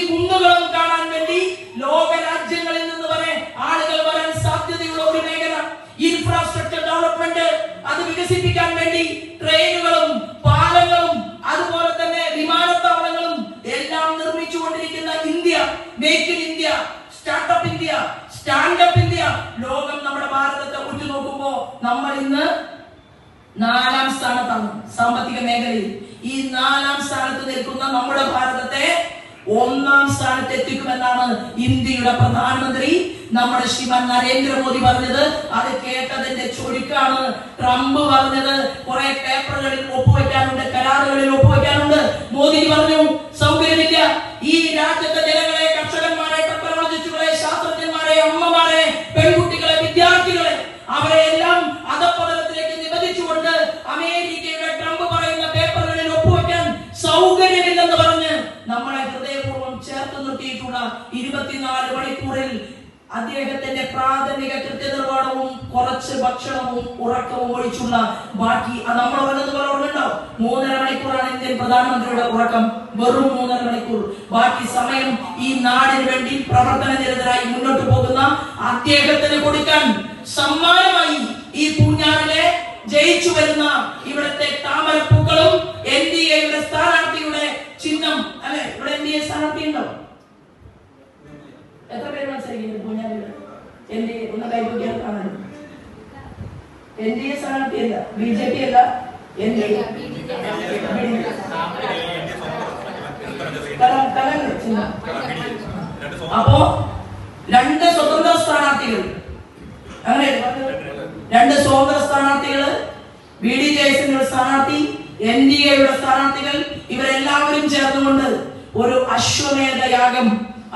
കുന്നുകളും കാണാൻ വേണ്ടി ലോക രാജ്യങ്ങളിൽ നിന്ന് വരെ ആളുകൾ വരാൻ സാധ്യതയുള്ള ഒരു മേഖല. ഇൻഫ്രാസ്ട്രക്ചർ ഡെവലപ്മെന്റ് അത് വികസിപ്പിക്കാൻ വേണ്ടി ട്രെയിനുകളും പാലങ്ങളും അതുപോലെ തന്നെ വിമാനത്താവളങ്ങളും എല്ലാം നിർമ്മിച്ചുകൊണ്ടിരിക്കുന്ന India, make in India, startup India, standup India, ലോകം നമ്മുടെ ഭാരതത്തെ ഉറ്റുനോക്കുമ്പോ നമ്മൾ ഇന്ന് 4ാം സ്ഥാനത്താണ് സാമ്പത്തിക മേഖലയിൽ. ഈ 4ാം സ്ഥാനത്ത് നിൽക്കുന്ന നമ്മുടെ ഭാരതത്തെ 1ാം സ്ഥാനത്ത് എത്തിക്കുമെന്നാണ് ഇന്ത്യയുടെ പ്രധാനമന്ത്രി നമ്മുടെ ശ്രീമാൻ നരേന്ദ്രമോദി പറഞ്ഞത്. അത് കേട്ടതിന്റെ ചൊരുക്കാണ് ട്രംപ് പറഞ്ഞത്. കുറെ പേപ്പറുകളിൽ ഒപ്പുവെക്കാനുണ്ട്, കരാറുകളിൽ ഒപ്പുവെക്കാനുണ്ട്. മോദി പറഞ്ഞു സൗകര്യമില്ല, ഈ രാജ്യത്തെ ജനങ്ങളെ, കർഷകന്മാരെ, ടെക്നോളജിസ്റ്റുകളെ, ശാസ്ത്രജ്ഞന്മാരെ, അമ്മമാരെ, പെൺകുട്ടികളെ, വിദ്യാർത്ഥികളെ, അവരെ എല്ലാം അധപ്പതനത്തിലേക്ക് നിബന്ധിച്ചുകൊണ്ട് അമേരിക്കയുടെ ട്രംപ് പറയുന്ന പേപ്പറുകളിൽ ഒപ്പുവെക്കാൻ സൗകര്യമില്ലെന്ന് പറഞ്ഞ് നമ്മളെ ഹൃദയപൂർവ്വം ചേർത്ത് നിർത്തിയിട്ടുള്ള 24 മണിക്കൂറിൽ അദ്ദേഹത്തിന്റെ പ്രാഥമിക കൃത്യനിർവഹണവും കുറച്ച് ഭക്ഷണവും ഉറക്കവും ഒഴിച്ചുള്ള ബാക്കി നമ്മൾ ഉറങ്ങുന്നത് പോലെ ഉറങ്ങുണ്ടാവും. 3.5 മണിക്കൂറാണ് ഇന്ത്യൻ പ്രധാനമന്ത്രിയുടെ ഉറക്കം, വെറും 3.5 മണിക്കൂർ. ബാക്കി സമയം ഈ നാടിന് വേണ്ടി പ്രവർത്തന നിരതരായി മുന്നോട്ട് പോകുന്ന അദ്ദേഹത്തിന് കൊടുക്കാൻ സമ്മാനമായി ഈ പൂഞ്ഞാറിലെ ജയിച്ചു വരുന്ന ഇവിടുത്തെ താമരപ്പൂക്കളും NDAയുടെ സ്ഥാനാർത്ഥിയുടെ ചിഹ്നം അല്ലെ. ഇവിടെ NDA സ്ഥാനാർത്ഥി ഉണ്ടോ? എത്ര പേര് മത്സരിക്കുന്നു പൂഞ്ഞാറില്? NDA ഒന്ന് കൈവയ്ക്കാൻ കാണാൻ. NDA സ്ഥാനാർത്ഥിയല്ല, BJP അല്ല, NDA. അപ്പോ 2 സ്വതന്ത്ര സ്ഥാനാർത്ഥികൾ, അങ്ങനെ 2 സ്വതന്ത്ര സ്ഥാനാർത്ഥികള്, BDJSന്റെ സ്ഥാനാർത്ഥി, NDAയുടെ സ്ഥാനാർത്ഥികൾ, ഇവരെല്ലാവരും ചേർന്നുകൊണ്ട് ഒരു അശ്വമേധ യാഗം,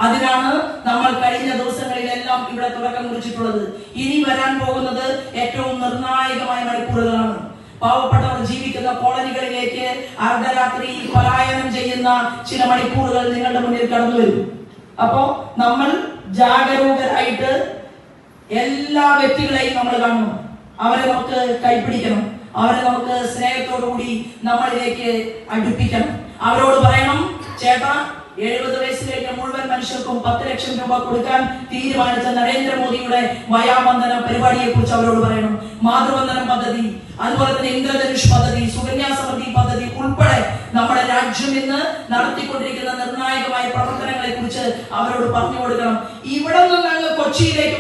അതിനാണ് നമ്മൾ കഴിഞ്ഞ ദിവസങ്ങളിലെല്ലാം ഇവിടെ തുടക്കം കുറിച്ചിട്ടുള്ളത്. ഇനി വരാൻ പോകുന്നത് ഏറ്റവും നിർണായകമായ മണിക്കൂറുകളാണ്. പാവപ്പെട്ടവർ ജീവിക്കുന്ന കോളനികളിലേക്ക് അർദ്ധരാത്രി പലായനം ചെയ്യുന്ന ചില മണിക്കൂറുകൾ നിങ്ങളുടെ മുന്നിൽ കടന്നു വരും. അപ്പോ നമ്മൾ ജാഗരൂകരായിട്ട് എല്ലാ വ്യക്തികളെയും നമ്മൾ കാണണം. അവരെ നമുക്ക് കൈപിടിക്കണം, അവരെ നമുക്ക് സ്നേഹത്തോടുകൂടി നമ്മളിലേക്ക് അടുപ്പിക്കണം. അവരോട് പറയണം, ചേട്ടാ 70 വയസ്സ് കഴിഞ്ഞ മുഴുവൻ മനുഷ്യർക്കും 10 ലക്ഷം രൂപ കൊടുക്കാൻ തീരുമാനിച്ച നരേന്ദ്രമോദിയുടെ വയാവന്ദന പരിപാടിയെ കുറിച്ച് അവരോട് പറയണം. മാതൃവന്ദനം പദ്ധതി, അതുപോലെ തന്നെ ഇന്ദ്രധനുഷ് പദ്ധതി, സുകന്യാ സമൃദ്ധി പദ്ധതി ഉൾപ്പെടെ നമ്മുടെ രാജ്യം ഇന്ന് നടത്തിക്കൊണ്ടിരിക്കുന്ന നിർണായകമായ പ്രവർത്തനങ്ങളെ കുറിച്ച് അവരോട് പറഞ്ഞു കൊടുക്കണം. ഇവിടെ നിന്ന് അങ്ങ് കൊച്ചിയിലേക്ക്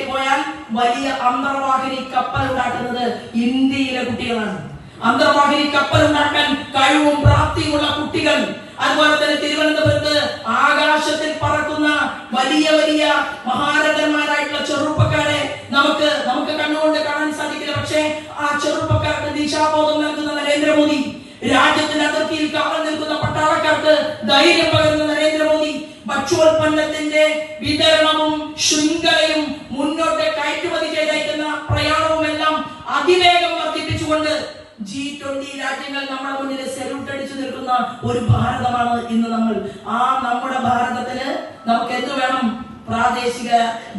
പോയാൽ വലിയ അന്തർവാഹിനി കപ്പൽ ഉണ്ടാക്കുന്നത് ഇന്ത്യയിലെ കുട്ടികളാണ്. അന്തർവാഹിനി കപ്പൽ ഉണ്ടാക്കാൻ കഴിവും പ്രാപ്തിയുമുള്ള കുട്ടികൾ, അതുപോലെ തന്നെ തിരുവനന്തപുരത്ത് ആകാശത്തിൽ പറക്കുന്ന വലിയ വലിയ മഹാരഥന്മാരായിട്ടുള്ള ചെറുപ്പക്കാരെ നമുക്ക് കണ്ണുകൊണ്ട് കാണാൻ സാധിക്കില്ല. പക്ഷേ ആ ചെറുപ്പക്കാർക്ക് ദിശാബോധം നൽകുന്ന നരേന്ദ്രമോദി, രാജ്യത്തിന്റെ അതിർത്തിയിൽ കാവൽ നിൽക്കുന്ന പട്ടാളക്കാർക്ക് ധൈര്യം പകരുന്ന നരേന്ദ്രമോദി, ഭക്ഷ്യോൽപ്പന്നത്തിന്റെ വിതരണവും ശൃംഖലയും മുന്നോട്ട് കയറ്റുമതി ചെയ്തയക്കുന്ന പ്രയാണവും എല്ലാം അതിവേഗം വർദ്ധിപ്പിച്ചുകൊണ്ട് G20 രാജ്യങ്ങൾ നമ്മുടെ മുന്നിൽ സെല്യൂട്ട് അടിച്ചു നിൽക്കുന്ന ഒരു ഭാരതമാണ് ഇന്ന് നമ്മൾ. ആ നമ്മുടെ ഭാരതത്തിന് നമുക്ക് എന്ത് വേണം? പ്രാദേശിക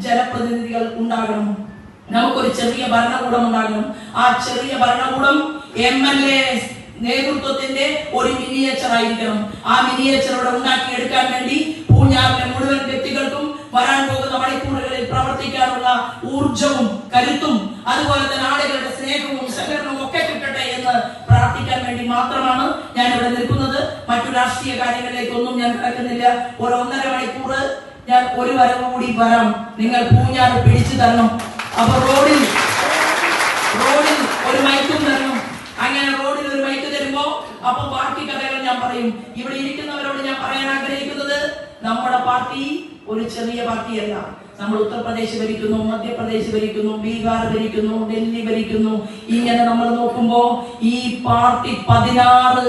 ജനപ്രതിനിധികൾ ഉണ്ടാകണം. നമുക്കൊരു ചെറിയ ഭരണകൂടം ഉണ്ടാകണം. ആ ചെറിയ ഭരണകൂടം MLA നേതൃത്വത്തിന്റെ ഒരു മിനിയേച്ചർ ആയിരിക്കണം. ആ മിനിയേച്ചർ ഇവിടെ ഉണ്ടാക്കിയെടുക്കാൻ വേണ്ടി പൂഞ്ഞാറിലെ മുഴുവൻ വ്യക്തികൾക്കും വരാൻ പോകുന്ന മണിക്കൂറുകളിൽ പ്രവർത്തിക്കാനുള്ള ഊർജവും കരുത്തും അതുപോലെ തന്നെ ആളുകളുടെ സ്നേഹവും സഹകരണവും ഒക്കെ കിട്ടട്ടെ എന്ന് പ്രാർത്ഥിക്കാൻ വേണ്ടി മാത്രമാണ് ഞാൻ ഇവിടെ നിൽക്കുന്നത്. മറ്റു രാഷ്ട്രീയ കാര്യങ്ങളിലേക്കൊന്നും ഞാൻ കിടക്കുന്നില്ല. ഒരു 1.5 മണിക്കൂർ ഞാൻ ഒരു വരവ് കൂടി വരാം. നിങ്ങൾ പൂഞ്ഞാറ് പിടിച്ചു തരണം. അപ്പൊ റോഡിൽ ഒരു മൈക്കും തരണം. അങ്ങനെ റോഡിൽ ഒരു മൈക്ക് തരുമ്പോ അപ്പൊ ബാക്കി കഥകൾ ഞാൻ പറയും. ഇവിടെ ഇരിക്കുന്നവരോട് ഞാൻ പറയാൻ ആഗ്രഹിക്കുന്നത്, നമ്മുടെ പാർട്ടി ഒരു ചെറിയ പാർട്ടിയല്ല. നമ്മൾ ഉത്തർപ്രദേശ് ഭരിക്കുന്നു, മധ്യപ്രദേശ് ഭരിക്കുന്നു, ബീഹാർ ഭരിക്കുന്നു, ഡൽഹി ഭരിക്കുന്നു. ഇങ്ങനെ നമ്മൾ നോക്കുമ്പോ ഈ പാർട്ടി 16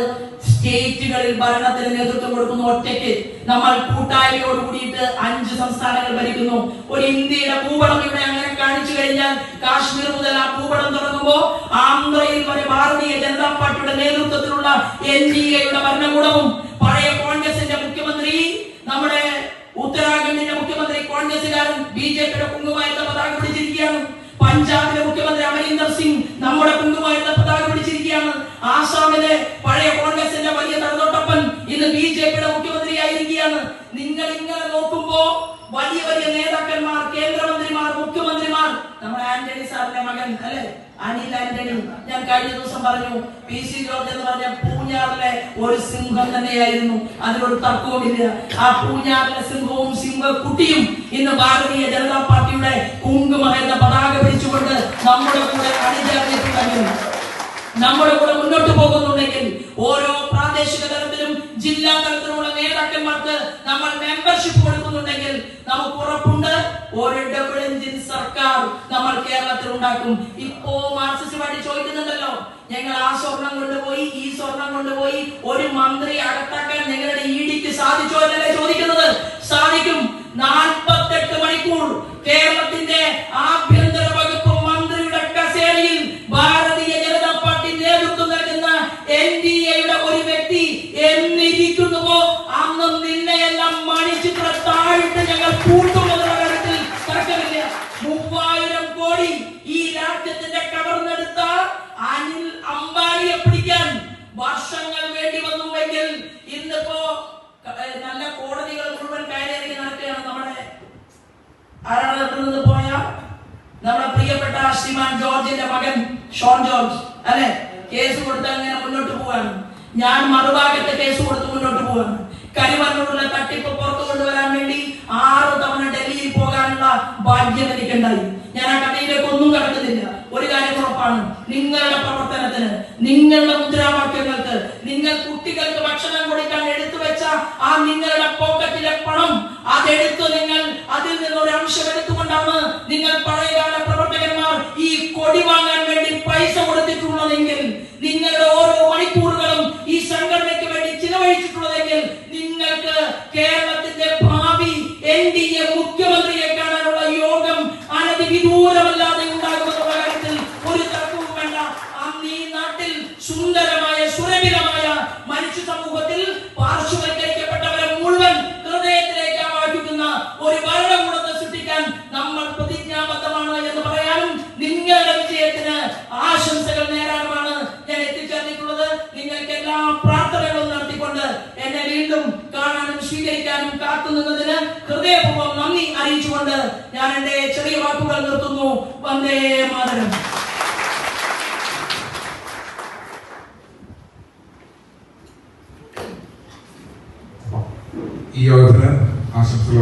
സ്റ്റേറ്റുകളിൽ ഭരണത്തിന് നേതൃത്വം കൊടുക്കുന്നു. ഒറ്റയ്ക്ക് നമ്മൾ കൂട്ടായ്മയോട് കൂടിയിട്ട് 5 സംസ്ഥാനങ്ങൾ ഭരിക്കുന്നു. ഒരു ഇന്ത്യയുടെ ഭൂപടം ഇവിടെ അങ്ങനെ കാണിച്ചു കഴിഞ്ഞാൽ കാശ്മീർ മുതൽ ആ ഭൂപടം തുടങ്ങുമ്പോ ആന്ധ്രയിൽ വരെ ഭാരതീയ ജനതാ പാർട്ടിയുടെ നേതൃത്വത്തിലുള്ള NDAയുടെ ഭരണകൂടവും, പഴയ കോൺഗ്രസിന്റെ മുഖ്യമന്ത്രി, നമ്മുടെ ഉത്തരാഖണ്ഡിന്റെ മുഖ്യമന്ത്രി കോൺഗ്രസുകാരൻ BJPയുടെ കുങ്കുമായിരുന്ന പതാക പിടിച്ചിരിക്കുകയാണ്. പഞ്ചാബിലെ മുഖ്യമന്ത്രി അമരീന്ദർ സിംഗ് നമ്മുടെ കുങ്കുമായിരുന്ന പതാക പിടിച്ചിരിക്കുകയാണ്. ആസാമിലെ പഴയ കോൺഗ്രസിന്റെ വലിയ തലതൊട്ടപ്പൻ ഇന്ന് BJPയുടെ മുഖ്യമന്ത്രിയായിരിക്കും. വരികയാണ്. നിങ്ങൾ ഇങ്ങനെ നോക്കുമ്പോ വലിയ വലിയ നേതാക്കന്മാർ, കേന്ദ്രമന്ത്രിമാർ, മുഖ്യമന്ത്രിമാർ, നമ്മുടെ ആന്റണി സാറിന്റെ മകൻ അല്ലെ അനിൽ ആന്റണി, ഞാൻ കഴിഞ്ഞ ദിവസം പറഞ്ഞു, PC ജോർജ് എന്ന് പറഞ്ഞ പൂഞ്ഞാറിലെ ഒരു സിംഹം തന്നെയായിരുന്നു, അതിനൊരു തർക്കവുമില്ല. ആ പൂഞ്ഞാറിലെ സിംഹവും സിംഹക്കുട്ടിയും ഇന്ന് ഭാരതീയ ജനതാ പാർട്ടിയുടെ കുങ്കുമ എന്ന പതാക പിടിച്ചുകൊണ്ട് നമ്മുടെ കൂടെ അണിചേർന്നിട്ടുണ്ടെങ്കിൽ, നമ്മുടെ കൂടെ മുന്നോട്ട് പോകുന്നുണ്ടെങ്കിൽ, ഓരോ പ്രാദേശിക തലത്തിലും ജില്ലാ തലത്തിലുള്ള നേതാക്കന്മാർക്ക് നമ്മൾ മെമ്പർഷിപ്പ് കൊടുക്കുന്നുണ്ടെങ്കിൽ നമുക്ക് ഉറപ്പുണ്ട് ഒരു ഡബിൾ എഞ്ചിൻ സർക്കാർ നമ്മൾ കേരളത്തിൽ ഉണ്ടാക്കും. ഇപ്പോ മാർക്സിസ്റ്റ് പാർട്ടി ചോദിക്കുന്നുണ്ടല്ലോ, ഞങ്ങൾ ആ സ്വർണം കൊണ്ടുപോയി ഈ സ്വർണം കൊണ്ടുപോയി ഒരു മന്ത്രി അകത്താക്കാൻ നിങ്ങളുടെ EDക്ക് സാധിച്ചോ എന്നല്ലേ ചോദിക്കുന്നത്? സാധിക്കും. 48 മണിക്കൂർ കേരളത്തിന്റെ ആഭ്യന്തര വകുപ്പ് മന്ത്രിയുടെ കസേരയിൽ ഭാരതീയ ജനതാ പാർട്ടി നേതൃത്വം നൽകുന്ന NDAയുടെ ഒരു വ്യക്തി എന്നിരിക്കുന്നുവോ അന്ന് നിന്നെയെല്ലാം മണിച്ചിത്ര താഴിട്ട് ഞങ്ങൾ കൂട്ടുമെന്നുള്ള കാര്യത്തിൽ തർക്കമില്ല. 3000 കോടി ഈ രാജ്യത്തിന്റെ കവർന്നെടുത്ത അനിൽ അംബാനിയെ പിടിക്കാൻ വർഷങ്ങൾ വേണ്ടി വന്നുവെങ്കിൽ ഇന്നിപ്പോ നല്ല കോടതികൾ മുഴുവൻ കയറി നടക്കുകയാണ്. ആരാണ് പോയ നമ്മുടെ പ്രിയപ്പെട്ട ശ്രീമാൻ ജോർജിന്റെ മകൻ ഷോൺ ജോർജ് അല്ലെ, കേസ് കൊടുത്ത് അങ്ങനെ മുന്നോട്ട് പോവാണ്. ഞാൻ മറുഭാഗത്ത് കേസ് കൊടുത്ത് മുന്നോട്ട് പോവാണ്. കരിമണ്ണൂരിലെ തട്ടിപ്പ് പുറത്തു കൊണ്ടുവരാൻ വേണ്ടി 6 തവണ ഡൽഹിയിൽ പോകാനുള്ള ഭാഗ്യം എനിക്കുണ്ടായി. ഞാൻ ആ കഥയിലേക്ക് ഒന്നും കടക്കുന്നില്ല. ഒരു കാര്യം ഉറപ്പാണ്, നിങ്ങളുടെ പ്രവർത്തനത്തിന്, നിങ്ങളുടെ മുദ്രാവാക്യങ്ങൾക്ക്, നിങ്ങൾ കുട്ടികൾക്ക് ഭക്ഷണം കൊടുക്കാൻ എടുത്തു വെച്ച ആ നിങ്ങളുടെ പോക്കറ്റിലെ പണം അതെടുത്ത് നിങ്ങൾ അതിൽ നിന്ന് ഒരു അംശം എടുത്തുകൊണ്ടാണ് നിങ്ങൾ പഴയകാല പ്രവർത്തകന്മാർ ഈ കൊടി വാങ്ങാൻ വേണ്ടി പൈസ കൊടുത്തിട്ടുള്ളതെങ്കിൽ, നിങ്ങളുടെ ഓരോ മണിക്കൂറുകളും ഈ സംഘടനയ്ക്ക് വേണ്ടി ചിലവഴിച്ചിട്ടുള്ളതെങ്കിൽ, നിങ്ങൾക്ക് കേരളത്തിന്റെ ഭാവി NDA മുഖ്യമന്ത്രിയെ കാണാനുള്ള യോഗം അനധിവിദൂരമല്ലാതെ ഉണ്ടാകുമെന്നുള്ള കാര്യത്തിൽ ഒരു തർക്കവും വേണ്ട. അന്ന് ഈ നാട്ടിൽ സുന്ദരമായ സുരഭിലമായ മനുഷ്യ സമൂഹത്തിൽ പാർശ്വവൽക്കരിക്കപ്പെട്ടവരെ മുഴുവൻ ഹൃദയത്തിലേക്ക് ആവാഹിക്കുന്ന ഒരു ഭരണകൂടത്തെ സൃഷ്ടിക്കാൻ നമ്മൾ പ്രതിജ്ഞാബദ്ധമാണ് എന്ന് പറയാനും നിങ്ങളുടെ വിജയത്തിന് ആശംസകൾ നേരാനുമാണ് ഞാൻ എത്തിച്ചേർന്നിട്ടുള്ളത്. നിങ്ങൾക്ക് എല്ലാ പ്രാർത്ഥനകളും നടത്തിക്കൊണ്ട് എന്നെ വീണ്ടും കാണാനും സ്വീകരിക്കാനും കാത്തുനിന്നതിന് ഹൃദയപൂർവ്വം നന്ദി അറിയിച്ചുകൊണ്ട് ഞാൻ എന്റെ ചെറിയ വാക്കുകൾ നിർത്തുന്നു. വന്ദേ മാതരം. ഈ യോഗത്തിന് ആശംസകൾ